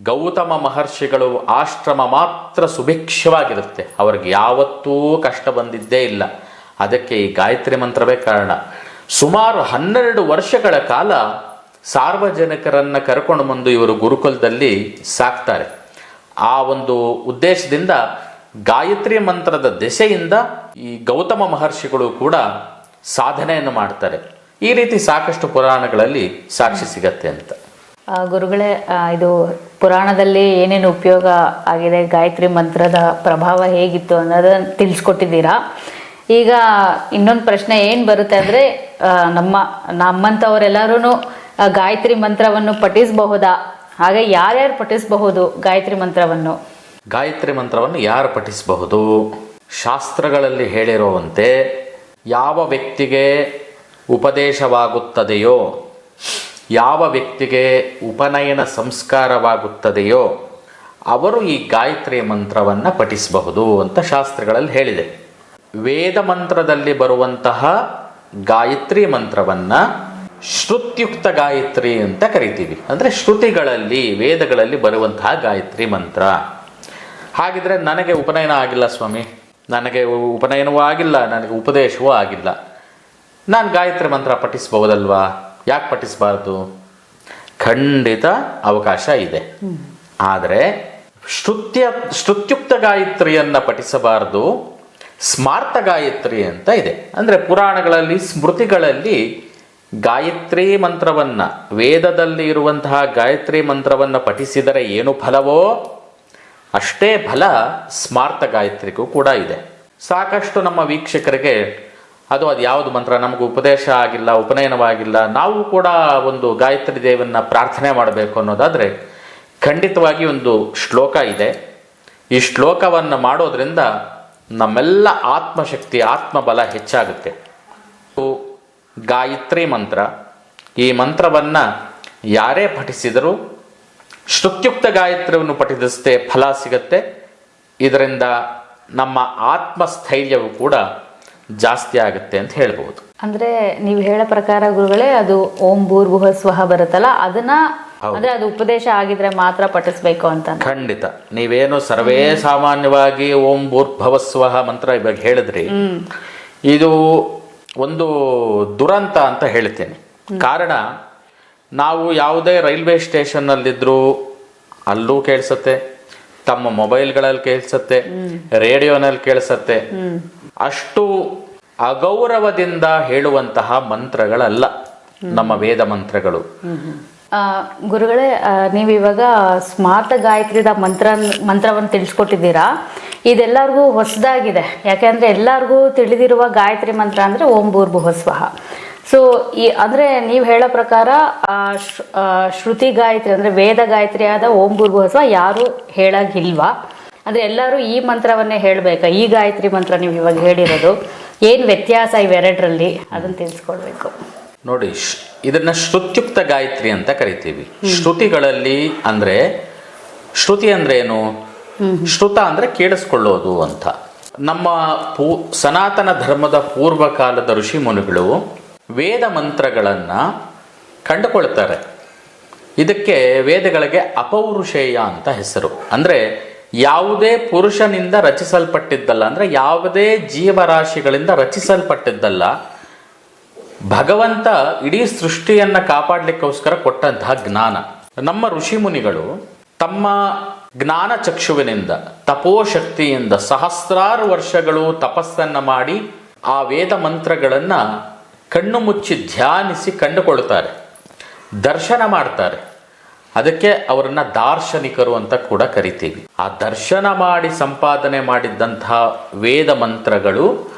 ಗೌತಮ ಮಹರ್ಷಿಗಳು ಆಶ್ರಮ ಮಾತ್ರ ಸುಭಿಕ್ಷವಾಗಿರುತ್ತೆ. ಅವ್ರಿಗೆ ಯಾವತ್ತೂ ಕಷ್ಟ ಬಂದಿದ್ದೇ ಇಲ್ಲ. ಅದಕ್ಕೆ ಈ ಗಾಯತ್ರಿ ಮಂತ್ರವೇ ಕಾರಣ. ಸುಮಾರು 12 ವರ್ಷಗಳ ಕಾಲ ಸಾರ್ವಜನಿಕರನ್ನು ಕರ್ಕೊಂಡು ಬಂದು ಇವರು ಗುರುಕುಲದಲ್ಲಿ ಸಾಕ್ತಾರೆ. ಆ ಒಂದು ಉದ್ದೇಶದಿಂದ ಗಾಯತ್ರಿ ಮಂತ್ರದ ದೆಸೆಯಿಂದ ಈ ಗೌತಮ ಮಹರ್ಷಿಗಳು ಕೂಡ ಸಾಧನೆಯನ್ನು ಮಾಡ್ತಾರೆ. ಈ ರೀತಿ ಸಾಕಷ್ಟು ಪುರಾಣಗಳಲ್ಲಿ ಸಾಕ್ಷಿ ಸಿಗತ್ತೆ ಅಂತ.
ಗುರುಗಳೇ, ಇದು ಪುರಾಣದಲ್ಲಿ ಏನೇನು ಉಪಯೋಗ ಆಗಿದೆ, ಗಾಯತ್ರಿ ಮಂತ್ರದ ಪ್ರಭಾವ ಹೇಗಿತ್ತು ಅನ್ನೋದನ್ನು ತಿಳಿಸ್ಕೊಟ್ಟಿದ್ದೀರಾ. ಈಗ ಇನ್ನೊಂದು ಪ್ರಶ್ನೆ ಏನು ಬರುತ್ತೆ ಅಂದರೆ, ನಮ್ಮಂಥವರೆಲ್ಲರೂ ಗಾಯತ್ರಿ ಮಂತ್ರವನ್ನು ಪಠಿಸಬಹುದಾ? ಹಾಗೆ ಯಾರ್ಯಾರು ಪಠಿಸಬಹುದು ಗಾಯತ್ರಿ ಮಂತ್ರವನ್ನು?
ಗಾಯತ್ರಿ ಮಂತ್ರವನ್ನು ಯಾರು ಪಠಿಸಬಹುದು? ಶಾಸ್ತ್ರಗಳಲ್ಲಿ ಹೇಳಿರುವಂತೆ ಯಾವ ವ್ಯಕ್ತಿಗೆ ಉಪದೇಶವಾಗುತ್ತದೆಯೋ, ಯಾವ ವ್ಯಕ್ತಿಗೆ ಉಪನಯನ ಸಂಸ್ಕಾರವಾಗುತ್ತದೆಯೋ ಅವರು ಈ ಗಾಯತ್ರಿ ಮಂತ್ರವನ್ನು ಪಠಿಸಬಹುದು ಅಂತ ಶಾಸ್ತ್ರಗಳಲ್ಲಿ ಹೇಳಿದೆ. ವೇದ ಮಂತ್ರದಲ್ಲಿ ಬರುವಂತಹ ಗಾಯತ್ರಿ ಮಂತ್ರವನ್ನು ಶ್ರುತ್ಯುಕ್ತ ಗಾಯತ್ರಿ ಅಂತ ಕರಿತೀವಿ. ಅಂದರೆ ಶ್ರುತಿಗಳಲ್ಲಿ, ವೇದಗಳಲ್ಲಿ ಬರುವಂತಹ ಗಾಯತ್ರಿ ಮಂತ್ರ. ಹಾಗಿದ್ರೆ ನನಗೆ ಉಪನಯನ ಆಗಿಲ್ಲ ಸ್ವಾಮಿ, ನನಗೆ ಉಪನಯನವೂ ಆಗಿಲ್ಲ, ನನಗೆ ಉಪದೇಶವೂ ಆಗಿಲ್ಲ, ನಾನು ಗಾಯತ್ರಿ ಮಂತ್ರ ಪಠಿಸ್ಬೋದಲ್ವಾ? ಯಾಕೆ ಪಠಿಸಬಾರ್ದು? ಖಂಡಿತ ಅವಕಾಶ ಇದೆ. ಆದರೆ ಶ್ರುತ್ಯುಕ್ತ ಗಾಯತ್ರಿಯನ್ನು ಪಠಿಸಬಾರದು, ಸ್ಮಾರ್ತ ಗಾಯತ್ರಿ ಅಂತ ಇದೆ. ಅಂದರೆ ಪುರಾಣಗಳಲ್ಲಿ, ಸ್ಮೃತಿಗಳಲ್ಲಿ ಗಾಯತ್ರಿ ಮಂತ್ರವನ್ನು, ವೇದದಲ್ಲಿ ಇರುವಂತಹ ಗಾಯತ್ರಿ ಮಂತ್ರವನ್ನು ಪಠಿಸಿದರೆ ಏನು ಫಲವೋ ಅಷ್ಟೇ ಫಲ ಸ್ಮಾರ್ತ ಗಾಯತ್ರಿಗೂ ಕೂಡ ಇದೆ. ಸಾಕಷ್ಟು ನಮ್ಮ ವೀಕ್ಷಕರಿಗೆ ಅದು ಯಾವುದು ಮಂತ್ರ ನಮಗೂ ಉಪದೇಶ ಆಗಿಲ್ಲ, ಉಪನಯನವಾಗಿಲ್ಲ, ನಾವು ಕೂಡ ಒಂದು ಗಾಯತ್ರಿ ದೇವನ್ನ ಪ್ರಾರ್ಥನೆ ಮಾಡಬೇಕು ಅನ್ನೋದಾದರೆ ಖಂಡಿತವಾಗಿ ಒಂದು ಶ್ಲೋಕ ಇದೆ. ಈ ಶ್ಲೋಕವನ್ನು ಮಾಡೋದ್ರಿಂದ ನಮ್ಮೆಲ್ಲ ಆತ್ಮಶಕ್ತಿ, ಆತ್ಮಬಲ ಹೆಚ್ಚಾಗುತ್ತೆ. ಗಾಯತ್ರಿ ಮಂತ್ರ, ಈ ಮಂತ್ರವನ್ನು ಯಾರೇ ಪಠಿಸಿದರೂ ಶ್ರುತ್ಯುಕ್ತ ಗಾಯತ್ರಿಯನ್ನು ಪಠಿಸಿದಷ್ಟೇ ಫಲ ಸಿಗುತ್ತೆ. ಇದರಿಂದ ನಮ್ಮ ಆತ್ಮಸ್ಥೈರ್ಯವು ಕೂಡ ಜಾಸ್ತಿ ಆಗುತ್ತೆ ಅಂತ ಹೇಳ್ಬೋದು.
ಅಂದ್ರೆ ನೀವು ಹೇಳೋ ಪ್ರಕಾರ ಗುರುಗಳೇ, ಅದು ಓಂ ಭೂರ್ಭುವ ಸ್ವಹ ಬರುತ್ತಲ್ಲ, ಅದನ್ನ ಅಂದ್ರೆ ಅದು ಉಪದೇಶ ಆಗಿದ್ರೆ ಮಾತ್ರ ಪಠಿಸ್ಬೇಕು ಅಂತ?
ಖಂಡಿತ. ನೀವೇನು ಸರ್ವೇ ಸಾಮಾನ್ಯವಾಗಿ ಓಂ ಭೂರ್ಭುವ ಸ್ವಹ ಮಂತ್ರ ಇವಾಗ ಹೇಳಿದ್ರಿ, ಇದು ಒಂದು ದುರಂತ ಅಂತ ಹೇಳ್ತೇನೆ. ಕಾರಣ, ನಾವು ಯಾವುದೇ ರೈಲ್ವೆ ಸ್ಟೇಷನ್ನಲ್ಲಿದ್ದರೂ ಅಲ್ಲೂ ಕೇಳಿಸುತ್ತೆ, ತಮ್ಮ ಮೊಬೈಲ್ಗಳಲ್ಲಿ ಕೇಳಿಸುತ್ತೆ, ರೇಡಿಯೋನಲ್ಲಿ ಕೇಳಿಸುತ್ತೆ. ಅಷ್ಟು ಅಗೌರವದಿಂದ ಹೇಳುವಂತಹ ಮಂತ್ರಗಳಲ್ಲ ನಮ್ಮ ವೇದ ಮಂತ್ರಗಳು.
ಗುರುಗಳೇ, ನೀವಿವಾಗ ಸ್ಮಾರ್ತ ಗಾಯತ್ರಿದ ಮಂತ್ರವನ್ನು ತಿಳಿಸ್ಕೊಟ್ಟಿದ್ದೀರಾ. ಇದೆಲ್ಲರಿಗೂ ಹೊಸದಾಗಿದೆ. ಯಾಕೆಂದರೆ ಎಲ್ಲರಿಗೂ ತಿಳಿದಿರುವ ಗಾಯತ್ರಿ ಮಂತ್ರ ಅಂದರೆ ಓಂ ಭೂರ್ಭುವ ಸ್ವಹ. ಸೊ ಅಂದರೆ ನೀವು ಹೇಳೋ ಪ್ರಕಾರ ಶ್ರುತಿ ಗಾಯತ್ರಿ ಅಂದರೆ ವೇದ ಗಾಯತ್ರಿ ಆದ ಓಂ ಭೂರ್ಭುವ ಸ್ವಹ ಯಾರೂ ಹೇಳೋಂಗಿಲ್ವಾ? ಅಂದರೆ ಎಲ್ಲರೂ ಈ ಮಂತ್ರವನ್ನೇ ಹೇಳಬೇಕಾ? ಈ ಗಾಯತ್ರಿ ಮಂತ್ರ ನೀವು ಇವಾಗ ಹೇಳಿರೋದು ಏನು ವ್ಯತ್ಯಾಸ ಇವೆರಡರಲ್ಲಿ, ಅದನ್ನು ತಿಳಿಸ್ಕೊಡ್ಬೇಕು.
ನೋಡಿ, ಇದನ್ನ ಶ್ರುತ್ಯುಕ್ತ ಗಾಯತ್ರಿ ಅಂತ ಕರಿತೀವಿ. ಶ್ರುತಿಗಳಲ್ಲಿ ಅಂದರೆ, ಶ್ರುತಿ ಅಂದ್ರೆ ಏನು? ಶ್ರುತ ಅಂದರೆ ಕೇಳಿಸ್ಕೊಳ್ಳೋದು ಅಂತ. ನಮ್ಮ ಸನಾತನ ಧರ್ಮದ ಪೂರ್ವಕಾಲದ ಋಷಿ ಮುನಿಗಳು ವೇದ ಮಂತ್ರಗಳನ್ನು ಕಂಡುಕೊಳ್ತಾರೆ. ಇದಕ್ಕೆ ವೇದಗಳಿಗೆ ಅಪೌರುಷೇಯ ಅಂತ ಹೆಸರು. ಅಂದರೆ ಯಾವುದೇ ಪುರುಷನಿಂದ ರಚಿಸಲ್ಪಟ್ಟಿದ್ದಲ್ಲ, ಅಂದರೆ ಯಾವುದೇ ಜೀವರಾಶಿಗಳಿಂದ ರಚಿಸಲ್ಪಟ್ಟಿದ್ದಲ್ಲ, ಭಗವಂತ ಇಡೀ ಸೃಷ್ಟಿಯನ್ನು ಕಾಪಾಡಲಿಕ್ಕೋಸ್ಕರ ಕೊಟ್ಟಂತಹ ಜ್ಞಾನ. ನಮ್ಮ ಋಷಿ ಮುನಿಗಳು ತಮ್ಮ ಜ್ಞಾನ ಚಕ್ಷುವಿನಿಂದ, ತಪೋಶಕ್ತಿಯಿಂದ ಸಹಸ್ರಾರು ವರ್ಷಗಳು ತಪಸ್ಸನ್ನು ಮಾಡಿ ಆ ವೇದ ಮಂತ್ರಗಳನ್ನು ಕಣ್ಣು ಮುಚ್ಚಿ ಧ್ಯಾನಿಸಿ ಕಂಡುಕೊಳ್ತಾರೆ, ದರ್ಶನ ಮಾಡ್ತಾರೆ. ಅದಕ್ಕೆ ಅವರನ್ನ ದಾರ್ಶನಿಕರು ಅಂತ ಕೂಡ ಕರಿತೀವಿ. ಆ ದರ್ಶನ ಮಾಡಿ ಸಂಪಾದನೆ ಮಾಡಿದ್ದಂತಹ ವೇದ ಮಂತ್ರಗಳು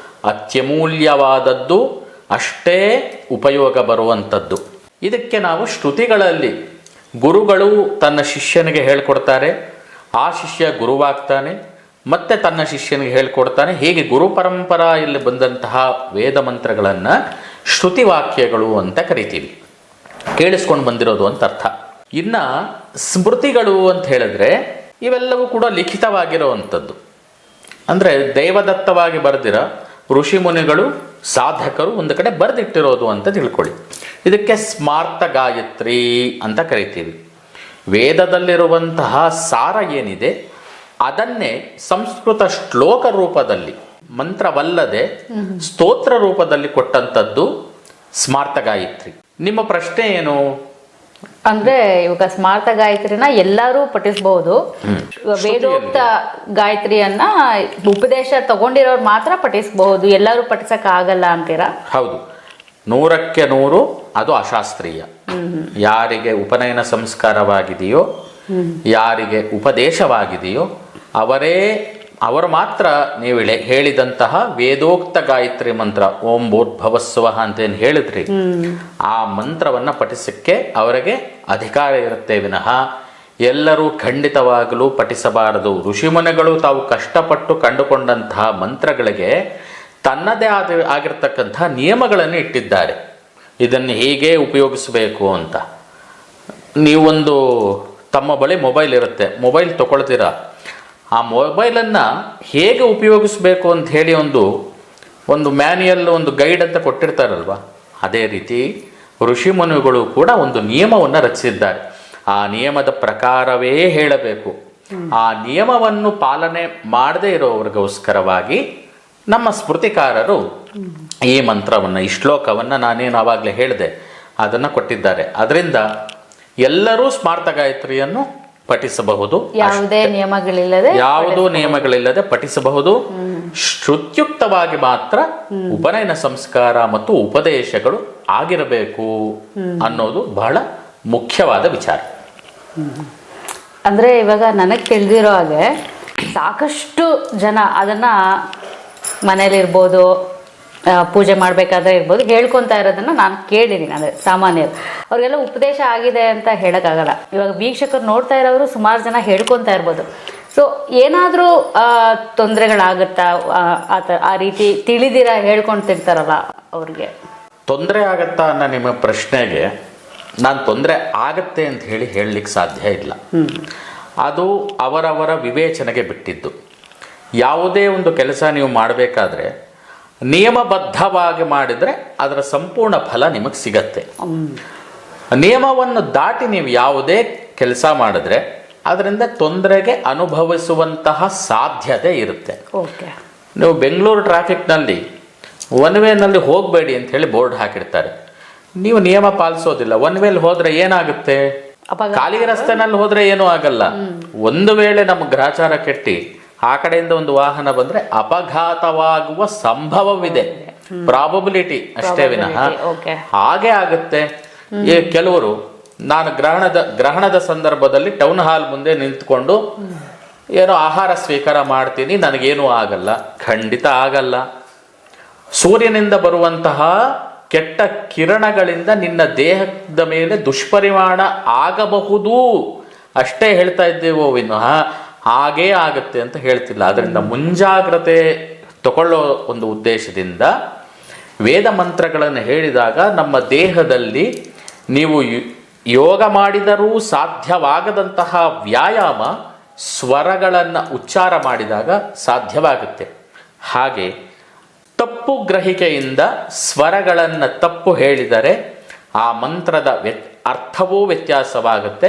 ಅತ್ಯಮೂಲ್ಯವಾದದ್ದು, ಅಷ್ಟೇ ಉಪಯೋಗ ಬರುವಂಥದ್ದು. ಇದಕ್ಕೆ ನಾವು ಶ್ರುತಿಗಳಲ್ಲಿ ಗುರುಗಳು ತನ್ನ ಶಿಷ್ಯನಿಗೆ ಹೇಳ್ಕೊಡ್ತಾರೆ, ಆ ಶಿಷ್ಯ ಗುರುವಾಗ್ತಾನೆ, ಮತ್ತೆ ತನ್ನ ಶಿಷ್ಯನಿಗೆ ಹೇಳ್ಕೊಡ್ತಾನೆ. ಹೀಗೆ ಗುರು ಪರಂಪರೆಯಲ್ಲಿ ಬಂದಂತಹ ವೇದ ಮಂತ್ರಗಳನ್ನು ಶ್ರುತಿವಾಕ್ಯಗಳು ಅಂತ ಕರಿತೀವಿ, ಕೇಳಿಸ್ಕೊಂಡು ಬಂದಿರೋದು ಅಂತ ಅರ್ಥ. ಇನ್ನು ಸ್ಮೃತಿಗಳು ಅಂತ ಹೇಳಿದ್ರೆ ಇವೆಲ್ಲವೂ ಕೂಡ ಲಿಖಿತವಾಗಿರುವಂಥದ್ದು. ಅಂದರೆ ದೈವದತ್ತವಾಗಿ ಬರೆದಿರೋ ಋಷಿ ಮುನಿಗಳು, ಸಾಧಕರು ಒಂದು ಕಡೆ ಬರೆದಿಟ್ಟಿರೋದು ಅಂತ ತಿಳ್ಕೊಳ್ಳಿ. ಇದಕ್ಕೆ ಸ್ಮಾರ್ತ ಗಾಯತ್ರಿ ಅಂತ ಕರಿತೀವಿ. ವೇದದಲ್ಲಿರುವಂತಹ ಸಾರ ಏನಿದೆ ಅದನ್ನೇ ಸಂಸ್ಕೃತ ಶ್ಲೋಕ ರೂಪದಲ್ಲಿ, ಮಂತ್ರವಲ್ಲದೆ ಸ್ತೋತ್ರ ರೂಪದಲ್ಲಿ ಕೊಟ್ಟಂಥದ್ದು ಸ್ಮಾರ್ತ ಗಾಯತ್ರಿ. ನಿಮ್ಮ ಪ್ರಶ್ನೆ ಏನು?
ಅಂದ್ರೆ ಇವಾಗ ಸ್ಮಾರ್ತ ಗಾಯತ್ರಿನ ಎಲ್ಲರೂ ಪಠಿಸಬಹುದು, ವೇದೋಕ್ತ ಗಾಯತ್ರಿಯನ್ನ ಉಪದೇಶ ತಗೊಂಡಿರೋರು ಮಾತ್ರ ಪಠಿಸಬಹುದು, ಎಲ್ಲರೂ ಪಠಿಸಕ್ ಆಗಲ್ಲ ಅಂತೀರಾ?
ಹೌದು, 100ಕ್ಕೆ 100 ಅದು ಅಶಾಸ್ತ್ರೀಯ. ಯಾರಿಗೆ ಉಪನಯನ ಸಂಸ್ಕಾರವಾಗಿದೆಯೋ, ಯಾರಿಗೆ ಉಪದೇಶವಾಗಿದೆಯೋ ಅವರು ಮಾತ್ರ ನೀವು ಹೇಳಿದಂತಹ ವೇದೋಕ್ತ ಗಾಯತ್ರಿ ಮಂತ್ರ ಓಂ ಭೂರ್ಭುವ ಸ್ವಃ ಅಂತೇನು ಹೇಳಿದ್ರಿ, ಆ ಮಂತ್ರವನ್ನು ಪಠಿಸಕ್ಕೆ ಅವರಿಗೆ ಅಧಿಕಾರ ಇರುತ್ತೆ ವಿನಃ ಎಲ್ಲರೂ ಖಂಡಿತವಾಗಲೂ ಪಠಿಸಬಾರದು. ಋಷಿಮುನಿಗಳು ತಾವು ಕಷ್ಟಪಟ್ಟು ಕಂಡುಕೊಂಡಂತಹ ಮಂತ್ರಗಳಿಗೆ ತನ್ನದೇ ಆಗಿರತಕ್ಕಂತಹ ನಿಯಮಗಳನ್ನು ಇಟ್ಟಿದ್ದಾರೆ, ಇದನ್ನು ಹೀಗೆ ಉಪಯೋಗಿಸಬೇಕು ಅಂತ. ನೀವೊಂದು ತಮ್ಮ ಬಳಿ ಮೊಬೈಲ್ ಇರುತ್ತೆ, ಮೊಬೈಲ್ ತಗೊಳ್ತೀರಾ, ಆ ಮೊಬೈಲನ್ನು ಹೇಗೆ ಉಪಯೋಗಿಸಬೇಕು ಅಂತ ಹೇಳಿ ಒಂದು ಒಂದು ಮ್ಯಾನ್ಯಲ್, ಒಂದು ಗೈಡ್ ಅಂತ ಕೊಟ್ಟಿರ್ತಾರಲ್ವ, ಅದೇ ರೀತಿ ಋಷಿಮುನಿಗಳು ಕೂಡ ಒಂದು ನಿಯಮವನ್ನು ರಚಿಸಿದ್ದಾರೆ. ಆ ನಿಯಮದ ಪ್ರಕಾರವೇ ಹೇಳಬೇಕು. ಆ ನಿಯಮವನ್ನು ಪಾಲನೆ ಮಾಡದೇ ಇರೋವ್ರಿಗೋಸ್ಕರವಾಗಿ ನಮ್ಮ ಸ್ಮೃತಿಕಾರರು ಈ ಮಂತ್ರವನ್ನು, ಈ ಶ್ಲೋಕವನ್ನು ನಾನೇನು ಆವಾಗಲೇ ಹೇಳಿದೆ ಅದನ್ನು ಕೊಟ್ಟಿದ್ದಾರೆ. ಅದರಿಂದ ಎಲ್ಲರೂ ಸ್ಮಾರ್ತ ಗಾಯತ್ರಿಯನ್ನು ಪಠಿಸಬಹುದು.
ಯಾವುದೇ ನಿಯಮಗಳಿಲ್ಲದೆ
ಯಾವುದೂ ನಿಯಮಗಳಿಲ್ಲದೆ ಪಠಿಸಬಹುದು. ಶ್ರುತ್ಯುಕ್ತವಾಗಿ ಮಾತ್ರ ಉಪನಯನ ಸಂಸ್ಕಾರ ಮತ್ತು ಉಪದೇಶಗಳು ಆಗಿರಬೇಕು ಅನ್ನೋದು ಬಹಳ ಮುಖ್ಯವಾದ ವಿಚಾರ.
ಅಂದ್ರೆ ಇವಾಗ ನನಗೆ ತಿಳಿದಿರೋ ಹಾಗೆ ಸಾಕಷ್ಟು ಜನ ಅದನ್ನ ಮನೇಲಿರ್ಬೋದು, ಪೂಜೆ ಮಾಡಬೇಕಾದ್ರೆ ಇರ್ಬೋದು, ಹೇಳ್ಕೊತಾ ಇರೋದನ್ನ ನಾನು ಕೇಳಿದ್ದೀನಿ. ಅಂದರೆ ಸಾಮಾನ್ಯರು ಅವ್ರಿಗೆಲ್ಲ ಉಪದೇಶ ಆಗಿದೆ ಅಂತ ಹೇಳೋಕ್ಕಾಗಲ್ಲ. ಇವಾಗ ವೀಕ್ಷಕರು ನೋಡ್ತಾ ಇರೋರು ಸುಮಾರು ಜನ ಹೇಳ್ಕೊತಾ ಇರ್ಬೋದು. ಸೊ ಏನಾದರೂ ತೊಂದರೆಗಳಾಗುತ್ತಾ ಆ ರೀತಿ ತಿಳಿದಿರ ಹೇಳ್ಕೊತಿರ್ತಾರಲ್ಲ ಅವ್ರಿಗೆ?
ತೊಂದರೆ ಆಗತ್ತಾ ಅನ್ನೋ ನಿಮ್ಮ ಪ್ರಶ್ನೆಗೆ ನಾನು ತೊಂದರೆ ಆಗತ್ತೆ ಅಂತ ಹೇಳಲಿಕ್ಕೆ ಸಾಧ್ಯ ಇಲ್ಲ. ಅದು ಅವರವರ ವಿವೇಚನೆಗೆ ಬಿಟ್ಟಿದ್ದು. ಯಾವುದೇ ಒಂದು ಕೆಲಸ ನೀವು ಮಾಡಬೇಕಾದ್ರೆ ನಿಯಮಬದ್ಧವಾಗಿ ಮಾಡಿದರೆ ಅದರ ಸಂಪೂರ್ಣ ಫಲ ನಿಮಗೆ ಸಿಗತ್ತೆ. ನಿಯಮವನ್ನು ದಾಟಿ ನೀವು ಯಾವುದೇ ಕೆಲಸ ಮಾಡಿದ್ರೆ ಅದರಿಂದ ತೊಂದರೆಗೆ ಅನುಭವಿಸುವಂತಹ ಸಾಧ್ಯತೆ ಇರುತ್ತೆ. ನೀವು ಬೆಂಗಳೂರು ಟ್ರಾಫಿಕ್ನಲ್ಲಿ ಒನ್ ವೇನಲ್ಲಿ ಹೋಗಬೇಡಿ ಅಂತ ಹೇಳಿ ಬೋರ್ಡ್ ಹಾಕಿರ್ತಾರೆ. ನೀವು ನಿಯಮ ಪಾಲಿಸೋದಿಲ್ಲ. ಒನ್ ವೇಲ್ ಹೋದ್ರೆ ಏನಾಗುತ್ತೆ? ಖಾಲಿ ರಸ್ತೆನಲ್ಲಿ ಹೋದ್ರೆ ಏನೂ ಆಗಲ್ಲ. ಒಂದು ವೇಳೆ ನಮ್ಮ ಗ್ರಹಚಾರ ಕೆಟ್ಟಿ ಆ ಕಡೆಯಿಂದ ಒಂದು ವಾಹನ ಬಂದ್ರೆ ಅಪಘಾತವಾಗುವ ಸಂಭವವಿದೆ. ಪ್ರಾಬಬಿಲಿಟಿ ಅಷ್ಟೇ ವಿನಃ ಹಾಗೆ ಆಗುತ್ತೆ. ಕೆಲವರು ನಾನು ಗ್ರಹಣದ ಸಂದರ್ಭದಲ್ಲಿ ಟೌನ್ ಹಾಲ್ ಮುಂದೆ ನಿಂತ್ಕೊಂಡು ಏನೋ ಆಹಾರ ಸ್ವೀಕಾರ ಮಾಡ್ತೀನಿ, ನನಗೇನೂ ಆಗಲ್ಲ. ಖಂಡಿತ ಆಗಲ್ಲ. ಸೂರ್ಯನಿಂದ ಬರುವಂತಹ ಕೆಟ್ಟ ಕಿರಣಗಳಿಂದ ನಿನ್ನ ದೇಹದ ಮೇಲೆ ದುಷ್ಪರಿಣಾಮ ಆಗಬಹುದು ಅಷ್ಟೇ ಹೇಳ್ತಾ ಇದ್ದೇವೋ ವಿನಃ ಹಾಗೇ ಆಗುತ್ತೆ ಅಂತ ಹೇಳ್ತಿಲ್ಲ. ಅದರಿಂದ ಮುಂಜಾಗ್ರತೆ ತಗೊಳ್ಳೋ ಒಂದು ಉದ್ದೇಶದಿಂದ ವೇದ ಮಂತ್ರಗಳನ್ನು ಹೇಳಿದಾಗ ನಮ್ಮ ದೇಹದಲ್ಲಿ ನೀವು ಯೋಗ ಮಾಡಿದರೂ ಸಾಧ್ಯವಾಗದಂತಹ ವ್ಯಾಯಾಮ ಸ್ವರಗಳನ್ನು ಉಚ್ಚಾರ ಮಾಡಿದಾಗ ಸಾಧ್ಯವಾಗುತ್ತೆ. ಹಾಗೆ ತಪ್ಪು ಗ್ರಹಿಕೆಯಿಂದ ಸ್ವರಗಳನ್ನು ತಪ್ಪು ಹೇಳಿದರೆ ಆ ಮಂತ್ರದ ಅರ್ಥವೂ ವ್ಯತ್ಯಾಸವಾಗುತ್ತೆ.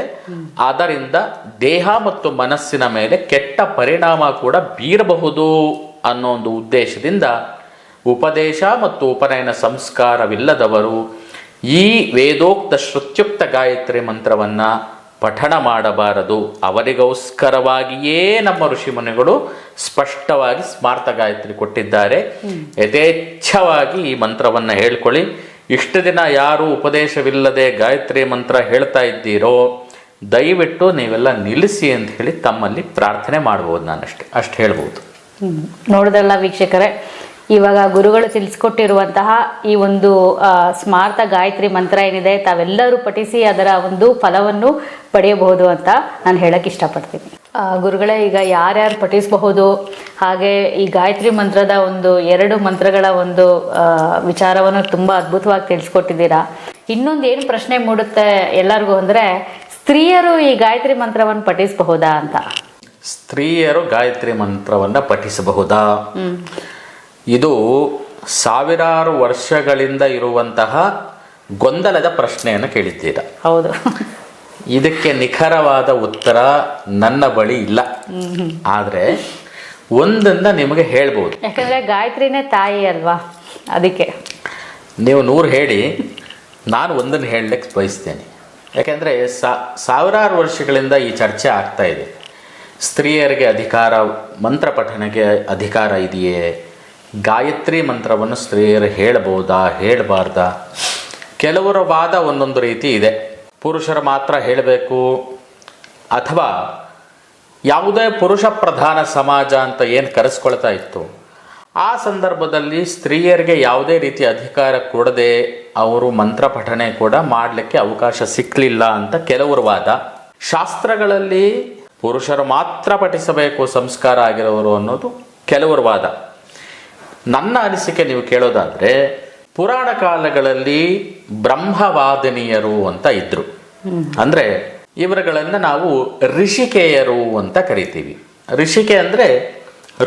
ಅದರಿಂದ ದೇಹ ಮತ್ತು ಮನಸ್ಸಿನ ಮೇಲೆ ಕೆಟ್ಟ ಪರಿಣಾಮ ಕೂಡ ಬೀರಬಹುದು ಅನ್ನೋ ಒಂದು ಉದ್ದೇಶದಿಂದ ಉಪದೇಶ ಮತ್ತು ಉಪನಯನ ಸಂಸ್ಕಾರವಿಲ್ಲದವರು ಈ ವೇದೋಕ್ತ ಶ್ರುತ್ಯುಕ್ತ ಗಾಯತ್ರಿ ಮಂತ್ರವನ್ನು ಪಠಣ ಮಾಡಬಾರದು. ಅವರಿಗೋಸ್ಕರವಾಗಿಯೇ ನಮ್ಮ ಋಷಿಮುನಿಗಳು ಸ್ಪಷ್ಟವಾಗಿ ಸ್ಮಾರ್ತ ಗಾಯತ್ರಿ ಕೊಟ್ಟಿದ್ದಾರೆ. ಯಥೇಚ್ಛವಾಗಿ ಈ ಮಂತ್ರವನ್ನು ಹೇಳ್ಕೊಳ್ಳಿ. ಇಷ್ಟು ದಿನ ಯಾರು ಉಪದೇಶವಿಲ್ಲದೆ ಗಾಯತ್ರಿ ಮಂತ್ರ ಹೇಳ್ತಾ ಇದ್ದೀರೋ ದಯವಿಟ್ಟು ನೀವೆಲ್ಲ ನಿಲ್ಲಿಸಿ ಅಂತ ಹೇಳಿ ತಮ್ಮಲ್ಲಿ ಪ್ರಾರ್ಥನೆ ಮಾಡ್ಬೋದು. ನಾನು ಅಷ್ಟು ಹೇಳ್ಬೋದು.
ನೋಡಿದ್ರಲ್ಲ ವೀಕ್ಷಕರೇ, ಇವಾಗ ಗುರುಗಳು ತಿಳಿಸ್ಕೊಟ್ಟಿರುವಂತಹ ಈ ಒಂದು ಸ್ಮಾರ್ತ ಗಾಯತ್ರಿ ಮಂತ್ರ ಏನಿದೆ ತಾವೆಲ್ಲರೂ ಪಠಿಸಿ ಅದರ ಒಂದು ಫಲವನ್ನು ಪಡೆಯಬಹುದು ಅಂತ ನಾನು ಹೇಳಕ್ಕೆ ಇಷ್ಟಪಡ್ತೀನಿ. ಗುರುಗಳೇ, ಈಗ ಯಾರ್ಯಾರು ಪಠಿಸಬಹುದು, ಹಾಗೆ ಈ ಗಾಯತ್ರಿ ಮಂತ್ರದ ಒಂದು 2 ಮಂತ್ರಗಳ ಒಂದು ವಿಚಾರವನ್ನು ತುಂಬ ಅದ್ಭುತವಾಗಿ ತಿಳಿಸ್ಕೊಟ್ಟಿದ್ದೀರಾ. ಇನ್ನೊಂದು ಏನು ಪ್ರಶ್ನೆ ಮೂಡುತ್ತೆ ಎಲ್ಲರಿಗೂ ಅಂದರೆ, ಸ್ತ್ರೀಯರು ಈ ಗಾಯತ್ರಿ ಮಂತ್ರವನ್ನು ಪಠಿಸಬಹುದಾ ಅಂತ.
ಸ್ತ್ರೀಯರು ಗಾಯತ್ರಿ ಮಂತ್ರವನ್ನು ಪಠಿಸಬಹುದಾ? ಇದು ಸಾವಿರಾರು ವರ್ಷಗಳಿಂದ ಇರುವಂತಹ ಗೊಂದಲದ ಪ್ರಶ್ನೆಯನ್ನು ಕೇಳಿದ್ದೀರಾ.
ಹೌದು.
ಇದಕ್ಕೆ ನಿಖರವಾದ ಉತ್ತರ ನನ್ನ ಬಳಿ ಇಲ್ಲ. ಆದರೆ ಒಂದನ್ನ ನಿಮಗೆ ಹೇಳ್ಬೋದು.
ಯಾಕಂದ್ರೆ ಗಾಯತ್ರಿನೇ ತಾಯಿ ಅಲ್ವಾ, ಅದಕ್ಕೆ
ನೀವು 100 ಹೇಳಿ, ನಾನು ಒಂದನ್ನು ಹೇಳಲಿಕ್ಕೆ ಬಯಸ್ತೇನೆ. ಯಾಕೆಂದರೆ ಸಾವಿರಾರು ವರ್ಷಗಳಿಂದ ಈ ಚರ್ಚೆ ಆಗ್ತಾ ಇದೆ. ಸ್ತ್ರೀಯರಿಗೆ ಅಧಿಕಾರ, ಮಂತ್ರ ಪಠಣಕ್ಕೆ ಅಧಿಕಾರ ಇದೆಯೇ? ಗಾಯತ್ರಿ ಮಂತ್ರವನ್ನು ಸ್ತ್ರೀಯರು ಹೇಳಬಹುದಾ, ಹೇಳಬಾರ್ದಾ? ಕೆಲವರ ವಾದ ಒಂದೊಂದು ರೀತಿ ಇದೆ. ಪುರುಷರು ಮಾತ್ರ ಹೇಳಬೇಕು, ಅಥವಾ ಯಾವುದೇ ಪುರುಷ ಪ್ರಧಾನ ಸಮಾಜ ಅಂತ ಏನು ಕರೆಸ್ಕೊಳ್ತಾ ಇತ್ತು ಆ ಸಂದರ್ಭದಲ್ಲಿ ಸ್ತ್ರೀಯರಿಗೆ ಯಾವುದೇ ರೀತಿಯ ಅಧಿಕಾರ ಕೊಡದೆ ಅವರು ಮಂತ್ರ ಪಠಣೆ ಕೂಡ ಮಾಡಲಿಕ್ಕೆ ಅವಕಾಶ ಸಿಕ್ಕಲಿಲ್ಲ ಅಂತ ಕೆಲವರು ವಾದ. ಶಾಸ್ತ್ರಗಳಲ್ಲಿ ಪುರುಷರು ಮಾತ್ರ ಪಠಿಸಬೇಕು ಸಂಸ್ಕಾರ ಆಗಿರೋರು ಅನ್ನೋದು ಕೆಲವರು ವಾದ. ನನ್ನ ಅನಿಸಿಕೆ ನೀವು ಕೇಳೋದಾದರೆ, ಪುರಾಣ ಕಾಲಗಳಲ್ಲಿ ಬ್ರಹ್ಮವಾದಿನಿಯರು ಅಂತ ಇದ್ರು. ಅಂದರೆ ಇವರುಗಳನ್ನು ನಾವು ಋಷಿಕೆಯರು ಅಂತ ಕರಿತೀವಿ. ಋಷಿಕೆ ಅಂದರೆ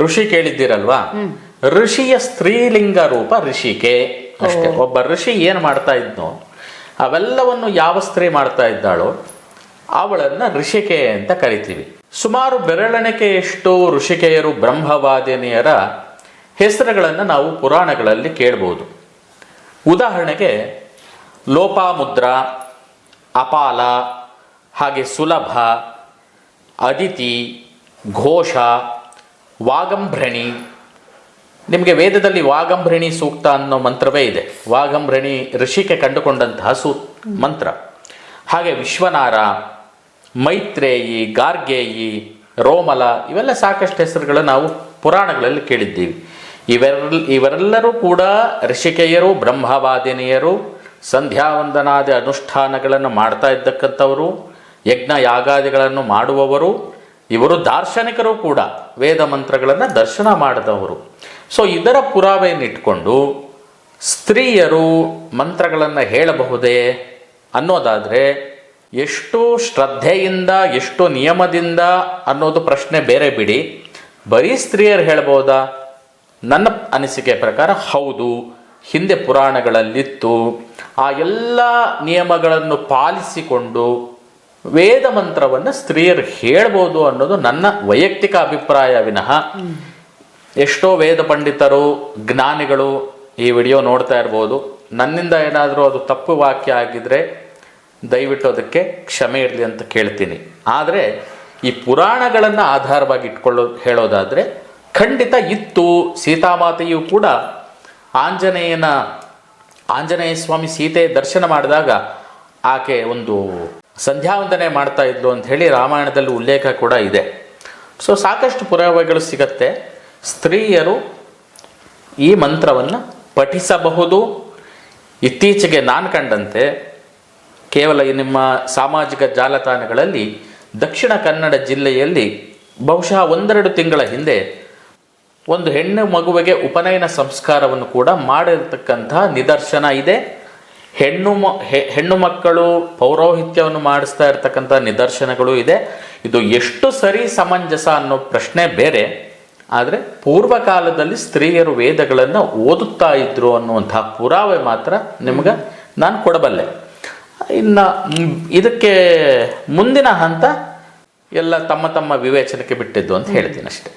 ಋಷಿ ಕೇಳಿದ್ದೀರಲ್ವಾ, ಋಷಿಯ ಸ್ತ್ರೀಲಿಂಗ ರೂಪ ಋಷಿಕೆ ಅಷ್ಟೇ. ಒಬ್ಬ ಋಷಿ ಏನು ಮಾಡ್ತಾ ಇದ್ನೋ ಅವೆಲ್ಲವನ್ನು ಯಾವ ಸ್ತ್ರೀ ಮಾಡ್ತಾ ಇದ್ದಾಳೋ ಅವಳನ್ನು ಋಷಿಕೆ ಅಂತ ಕರಿತೀವಿ. ಸುಮಾರು ಬೆರಳೆಣಿಕೆಯಷ್ಟು ಋಷಿಕೆಯರು ಬ್ರಹ್ಮವಾದಿನಿಯರ ಹೆಸರುಗಳನ್ನು ನಾವು ಪುರಾಣಗಳಲ್ಲಿ ಕೇಳ್ಬೋದು. ಉದಾಹರಣೆಗೆ ಲೋಪಾಮುದ್ರ, ಅಪಾಲ, ಹಾಗೆ ಸುಲಭ, ಅದಿತಿ, ಘೋಷ, ವಾಗಂಭ್ರಣಿ. ನಿಮಗೆ ವೇದದಲ್ಲಿ ವಾಗಂಭ್ರಣಿ ಸೂಕ್ತ ಅನ್ನೋ ಮಂತ್ರವೇ ಇದೆ. ವಾಗಂಭ್ರಣಿ ಋಷಿಕೆ ಕಂಡುಕೊಂಡಂತಹ ಮಂತ್ರ. ಹಾಗೆ ವಿಶ್ವನಾರ, ಮೈತ್ರೇಯಿ, ಗಾರ್ಗೇಯಿ, ರೋಮಲ, ಇವೆಲ್ಲ ಸಾಕಷ್ಟು ಹೆಸರುಗಳು ನಾವು ಪುರಾಣಗಳಲ್ಲಿ ಕೇಳಿದ್ದೀವಿ. ಇವರೆಲ್ಲರೂ ಕೂಡ ಋಷಿಕೆಯರು, ಬ್ರಹ್ಮವಾದಿನಿಯರು, ಸಂಧ್ಯಾವಂದನಾದಿ ಅನುಷ್ಠಾನಗಳನ್ನು ಮಾಡ್ತಾ ಇದ್ದಕ್ಕಂಥವರು, ಯಜ್ಞ ಯಾಗಾದಿಗಳನ್ನು ಮಾಡುವವರು. ಇವರು ದಾರ್ಶನಿಕರು ಕೂಡ, ವೇದ ಮಂತ್ರಗಳನ್ನು ದರ್ಶನ ಮಾಡಿದವರು. ಸೊ ಇದರ ಪುರಾವೆಯನ್ನಿಟ್ಕೊಂಡು ಸ್ತ್ರೀಯರು ಮಂತ್ರಗಳನ್ನು ಹೇಳಬಹುದೇ ಅನ್ನೋದಾದರೆ ಎಷ್ಟು ಶ್ರದ್ಧೆಯಿಂದ ಎಷ್ಟು ನಿಯಮದಿಂದ ಅನ್ನೋದು ಪ್ರಶ್ನೆ ಬೇರೆ ಬಿಡಿ. ಬರೀ ಸ್ತ್ರೀಯರು ಹೇಳ್ಬೋದಾ? ನನ್ನ ಅನಿಸಿಕೆ ಪ್ರಕಾರ ಹೌದು, ಹಿಂದೆ ಪುರಾಣಗಳಲ್ಲಿತ್ತು. ಆ ಎಲ್ಲ ನಿಯಮಗಳನ್ನು ಪಾಲಿಸಿಕೊಂಡು ವೇದ ಮಂತ್ರವನ್ನು ಸ್ತ್ರೀಯರು ಹೇಳ್ಬೋದು ಅನ್ನೋದು ನನ್ನ ವೈಯಕ್ತಿಕ ಅಭಿಪ್ರಾಯ ವಿನಃ ಎಷ್ಟೋ ವೇದ ಪಂಡಿತರು, ಜ್ಞಾನಿಗಳು ಈ ವಿಡಿಯೋ ನೋಡ್ತಾ ಇರ್ಬೋದು. ನನ್ನಿಂದ ಏನಾದರೂ ಅದು ತಪ್ಪು ವಾಕ್ಯ ಆಗಿದ್ರೆ ದಯವಿಟ್ಟು ಅದಕ್ಕೆ ಕ್ಷಮೆ ಇರಲಿ ಅಂತ ಕೇಳ್ತೀನಿ. ಆದರೆ ಈ ಪುರಾಣಗಳನ್ನು ಆಧಾರವಾಗಿ ಹೇಳೋದಾದರೆ ಖಂಡಿತ ಇತ್ತು. ಸೀತಾಮಾತೆಯು ಕೂಡ ಆಂಜನೇಯ ಸ್ವಾಮಿ ಸೀತೆ ದರ್ಶನ ಮಾಡಿದಾಗ ಆಕೆ ಒಂದು ಸಂಧ್ಯಾವಂದನೆ ಮಾಡ್ತಾ ಇದ್ಲು ಅಂತ ಹೇಳಿ ರಾಮಾಯಣದಲ್ಲಿ ಉಲ್ಲೇಖ ಕೂಡ ಇದೆ. ಸೊ ಸಾಕಷ್ಟು ಪುರಾವೆಗಳು ಸಿಗತ್ತೆ. ಸ್ತ್ರೀಯರು ಈ ಮಂತ್ರವನ್ನು ಪಠಿಸಬಹುದು. ಇತ್ತೀಚೆಗೆ ನಾನು ಕಂಡಂತೆ ಕೇವಲ ನಿಮ್ಮ ಸಾಮಾಜಿಕ ಜಾಲತಾಣಗಳಲ್ಲಿ ದಕ್ಷಿಣ ಕನ್ನಡ ಜಿಲ್ಲೆಯಲ್ಲಿ ಬಹುಶಃ 1-2 ತಿಂಗಳ ಹಿಂದೆ ಒಂದು ಹೆಣ್ಣು ಮಗುವಿಗೆ ಉಪನಯನ ಸಂಸ್ಕಾರವನ್ನು ಕೂಡ ಮಾಡಿರ್ತಕ್ಕಂತಹ ನಿದರ್ಶನ ಇದೆ. ಹೆಣ್ಣು ಮಕ್ಕಳು ಪೌರೋಹಿತ್ಯವನ್ನು ಮಾಡಿಸ್ತಾ ಇರ್ತಕ್ಕಂಥ ನಿದರ್ಶನಗಳು ಇದೆ. ಇದು ಎಷ್ಟು ಸರಿ ಸಮಂಜಸ ಅನ್ನೋ ಪ್ರಶ್ನೆ ಬೇರೆ. ಆದರೆ ಪೂರ್ವಕಾಲದಲ್ಲಿ ಸ್ತ್ರೀಯರು ವೇದಗಳನ್ನು ಓದುತ್ತಾ ಇದ್ರು ಅನ್ನುವಂತಹ ಪುರಾವೆ ಮಾತ್ರ ನಿಮ್ಗೆ ನಾನು ಕೊಡಬಲ್ಲೆ. ಇನ್ನು ಇದಕ್ಕೆ ಮುಂದಿನ ಹಂತ ಎಲ್ಲ ತಮ್ಮ ತಮ್ಮ ವಿವೇಚನೆಗೆ ಬಿಟ್ಟಿದ್ದು ಅಂತ ಹೇಳ್ತೀನಿ ಅಷ್ಟೇ.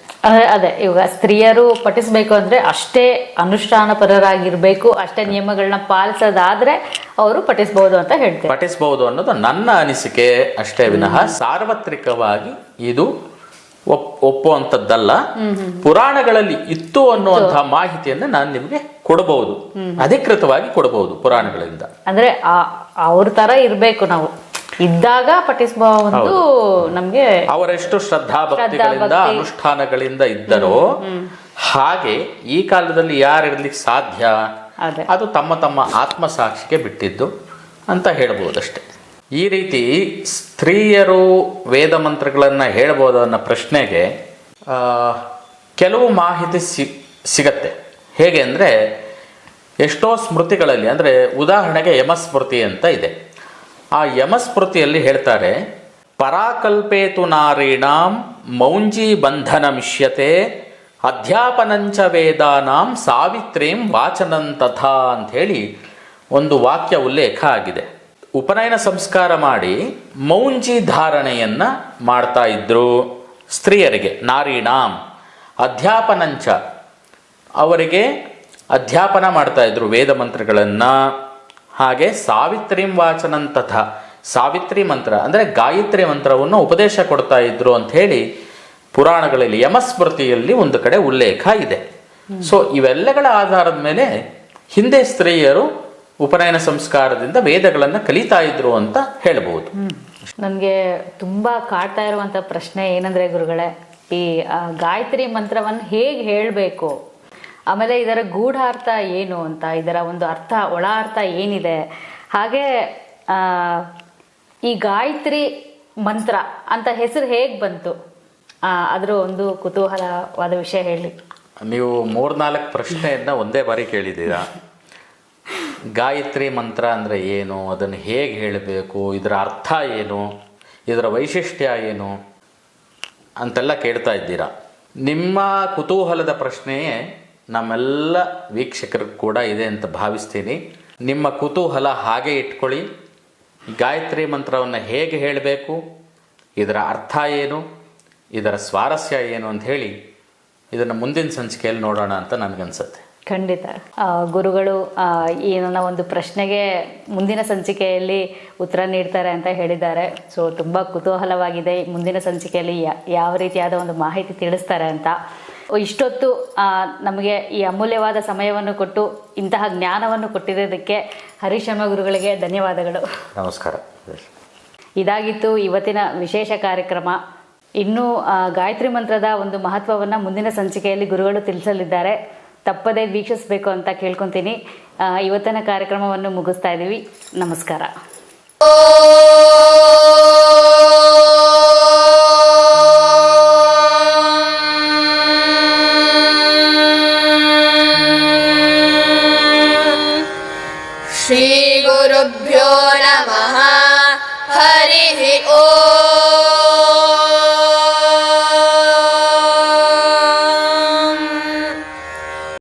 ಅದೇ ಇವಾಗ ಸ್ತ್ರೀಯರು ಪಠಿಸ್ಬೇಕು ಅಂದ್ರೆ ಅಷ್ಟೇ ಅನುಷ್ಠಾನ ಪರರಾಗಿರ್ಬೇಕು, ಅಷ್ಟೇ ನಿಯಮಗಳನ್ನ ಪಾಲಿಸೋದಾದ್ರೆ ಅವರು ಪಠಿಸಬಹುದು ಅಂತ ಹೇಳ್ತಾರೆ.
ಪಠಿಸಬಹುದು ಅನ್ನೋದು ನನ್ನ ಅನಿಸಿಕೆ ಅಷ್ಟೇ ವಿನಃ ಸಾರ್ವತ್ರಿಕವಾಗಿ ಇದು ಒಪ್ಪುವಂಥದ್ದಲ್ಲ. ಪುರಾಣಗಳಲ್ಲಿ ಇತ್ತು ಅನ್ನುವಂತಹ ಮಾಹಿತಿಯನ್ನು ನಾನು ನಿಮಗೆ ಕೊಡಬಹುದು, ಅಧಿಕೃತವಾಗಿ ಕೊಡಬಹುದು ಪುರಾಣಗಳಿಂದ.
ಅಂದ್ರೆ ಅವ್ರ ತರ ಇರ್ಬೇಕು, ನಾವು ಇದ್ದಾಗ ಪಠಿಸಬಹುದು. ನಮ್ಗೆ
ಅವರೆಷ್ಟು ಶ್ರದ್ಧಾಭಕ್ತಿಗಳಿಂದ ಅನುಷ್ಠಾನಗಳಿಂದ ಇದ್ದರೋ ಹಾಗೆ ಈ ಕಾಲದಲ್ಲಿ ಯಾರಿರ್ಲಿಕ್ಕೆ ಸಾಧ್ಯ, ಅದು ತಮ್ಮ ತಮ್ಮ ಆತ್ಮಸಾಕ್ಷಿಗೆ ಬಿಟ್ಟಿದ್ದು ಅಂತ ಹೇಳ್ಬೋದಷ್ಟೆ. ಈ ರೀತಿ ಸ್ತ್ರೀಯರು ವೇದ ಮಂತ್ರಗಳನ್ನು ಹೇಳ್ಬೋದು ಅನ್ನೋ ಪ್ರಶ್ನೆಗೆ ಕೆಲವು ಮಾಹಿತಿ ಸಿಗತ್ತೆ. ಹೇಗೆ ಅಂದರೆ ಎಷ್ಟೋ ಸ್ಮೃತಿಗಳಲ್ಲಿ, ಅಂದರೆ ಉದಾಹರಣೆಗೆ ಯಮಸ್ಮೃತಿ ಅಂತ ಇದೆ. ಆ ಯಮಸ್ಮೃತಿಯಲ್ಲಿ ಹೇಳ್ತಾರೆ, ಪರಾಕಲ್ಪೇತು ನಾರೀಣಾಂ ಮೌಂಜಿ ಬಂಧನ ಮಿಷ್ಯತೆ ಅಧ್ಯಾಪನಂಚ ವೇದಾನಾಂ ಸಾವಿತ್ರೀಂ ವಾಚನಂ ತಥಾ ಅಂಥೇಳಿ ಒಂದು ವಾಕ್ಯ ಉಲ್ಲೇಖ ಆಗಿದೆ. ಉಪನಯನ ಸಂಸ್ಕಾರ ಮಾಡಿ ಮೌಂಜಿ ಧಾರಣೆಯನ್ನು ಮಾಡ್ತಾ ಇದ್ರು ಸ್ತ್ರೀಯರಿಗೆ. ನಾರೀಣಾಂ ಅಧ್ಯಾಪನಂಚ, ಅವರಿಗೆ ಅಧ್ಯಾಪನ ಮಾಡ್ತಾ ಇದ್ರು ವೇದ ಮಂತ್ರಗಳನ್ನು. ಹಾಗೆ ಸಾವಿತ್ರೀಂ ವಾಚನಂ ತಥಾ, ಸಾವಿತ್ರಿ ಮಂತ್ರ ಅಂದರೆ ಗಾಯತ್ರಿ ಮಂತ್ರವನ್ನು ಉಪದೇಶ ಕೊಡ್ತಾ ಇದ್ರು ಅಂತ ಹೇಳಿ ಪುರಾಣಗಳಲ್ಲಿ ಯಮಸ್ಮೃತಿಯಲ್ಲಿ ಒಂದು ಕಡೆ ಉಲ್ಲೇಖ ಇದೆ. ಸೊ ಇವೆಲ್ಲಗಳ ಆಧಾರದ ಮೇಲೆ ಹಿಂದೆ ಸ್ತ್ರೀಯರು ಉಪನಯನ ಸಂಸ್ಕಾರದಿಂದ ವೇದಗಳನ್ನು ಕಲಿತಾ ಇದ್ರು ಅಂತ ಹೇಳ್ಬೋದು.
ನನಗೆ ತುಂಬಾ ಕಾಡ್ತಾ ಇರುವಂತ ಪ್ರಶ್ನೆ ಏನಂದ್ರೆ ಗುರುಗಳೇ, ಈ ಗಾಯತ್ರಿ ಮಂತ್ರವನ್ನು ಹೇಗೆ ಹೇಳಬೇಕು, ಆಮೇಲೆ ಇದರ ಗೂಢಾರ್ಥ ಏನು ಅಂತ, ಇದರ ಒಂದು ಅರ್ಥ, ಒಳ ಅರ್ಥ ಏನಿದೆ, ಹಾಗೆ ಈ ಗಾಯತ್ರಿ ಮಂತ್ರ ಅಂತ ಹೆಸರು ಹೇಗೆ ಬಂತು, ಅದರ ಒಂದು ಕುತೂಹಲವಾದ ವಿಷಯ ಹೇಳಿ.
ನೀವು 3-4 ಪ್ರಶ್ನೆಯನ್ನ ಒಂದೇ ಬಾರಿ ಕೇಳಿದ್ದೀರಾ. ಗಾಯತ್ರಿ ಮಂತ್ರ ಅಂದರೆ ಏನು, ಅದನ್ನು ಹೇಗೆ ಹೇಳಬೇಕು, ಇದರ ಅರ್ಥ ಏನು, ಇದರ ವೈಶಿಷ್ಟ್ಯ ಏನು ಅಂತೆಲ್ಲ ಕೇಳ್ತಾ ಇದ್ದೀರಾ. ನಿಮ್ಮ ಕುತೂಹಲದ ಪ್ರಶ್ನೆಯೇ ನಮ್ಮೆಲ್ಲ ವೀಕ್ಷಕರಿಗೂ ಕೂಡ ಇದೆ ಅಂತ ಭಾವಿಸ್ತೀನಿ. ನಿಮ್ಮ ಕುತೂಹಲ ಹಾಗೆ ಇಟ್ಕೊಳ್ಳಿ. ಗಾಯತ್ರಿ ಮಂತ್ರವನ್ನು ಹೇಗೆ ಹೇಳಬೇಕು, ಇದರ ಅರ್ಥ ಏನು, ಇದರ ಸ್ವಾರಸ್ಯ ಏನು ಅಂತ ಹೇಳಿ ಇದನ್ನು ಮುಂದಿನ ಸಂಚಿಕೆಯಲ್ಲಿ ನೋಡೋಣ ಅಂತ ನನಗನ್ಸುತ್ತೆ.
ಖಂಡಿತ ಗುರುಗಳು ಈ ನನ್ನ ಒಂದು ಪ್ರಶ್ನೆಗೆ ಮುಂದಿನ ಸಂಚಿಕೆಯಲ್ಲಿ ಉತ್ತರ ನೀಡ್ತಾರೆ ಅಂತ ಹೇಳಿದ್ದಾರೆ. ಸೊ ತುಂಬ ಕುತೂಹಲವಾಗಿದೆ ಮುಂದಿನ ಸಂಚಿಕೆಯಲ್ಲಿ ಯಾವ ರೀತಿಯಾದ ಒಂದು ಮಾಹಿತಿ ತಿಳಿಸ್ತಾರೆ ಅಂತ. ಇಷ್ಟೊತ್ತು ನಮಗೆ ಈ ಅಮೂಲ್ಯವಾದ ಸಮಯವನ್ನು ಕೊಟ್ಟು ಇಂತಹ ಜ್ಞಾನವನ್ನು ಕೊಟ್ಟಿರೋದಕ್ಕೆ ಹರಿಶರ್ಮ ಗುರುಗಳಿಗೆ ಧನ್ಯವಾದಗಳು.
ನಮಸ್ಕಾರ.
ಇದಾಗಿತ್ತು ಇವತ್ತಿನ ವಿಶೇಷ ಕಾರ್ಯಕ್ರಮ. ಇನ್ನೂ ಗಾಯತ್ರಿ ಮಂತ್ರದ ಒಂದು ಮಹತ್ವವನ್ನು ಮುಂದಿನ ಸಂಚಿಕೆಯಲ್ಲಿ ಗುರುಗಳು ತಿಳಿಸಲಿದ್ದಾರೆ. ತಪ್ಪದೇ ವೀಕ್ಷಿಸಬೇಕು ಅಂತ ಕೇಳ್ಕೊತೀನಿ. ಇವತ್ತಿನ ಕಾರ್ಯಕ್ರಮವನ್ನು ಮುಗಿಸ್ತಾ ಇದ್ದೀವಿ. ನಮಸ್ಕಾರ.
ಶ್ರೀ ಗುರುಭ್ಯೋ ನಮಃ.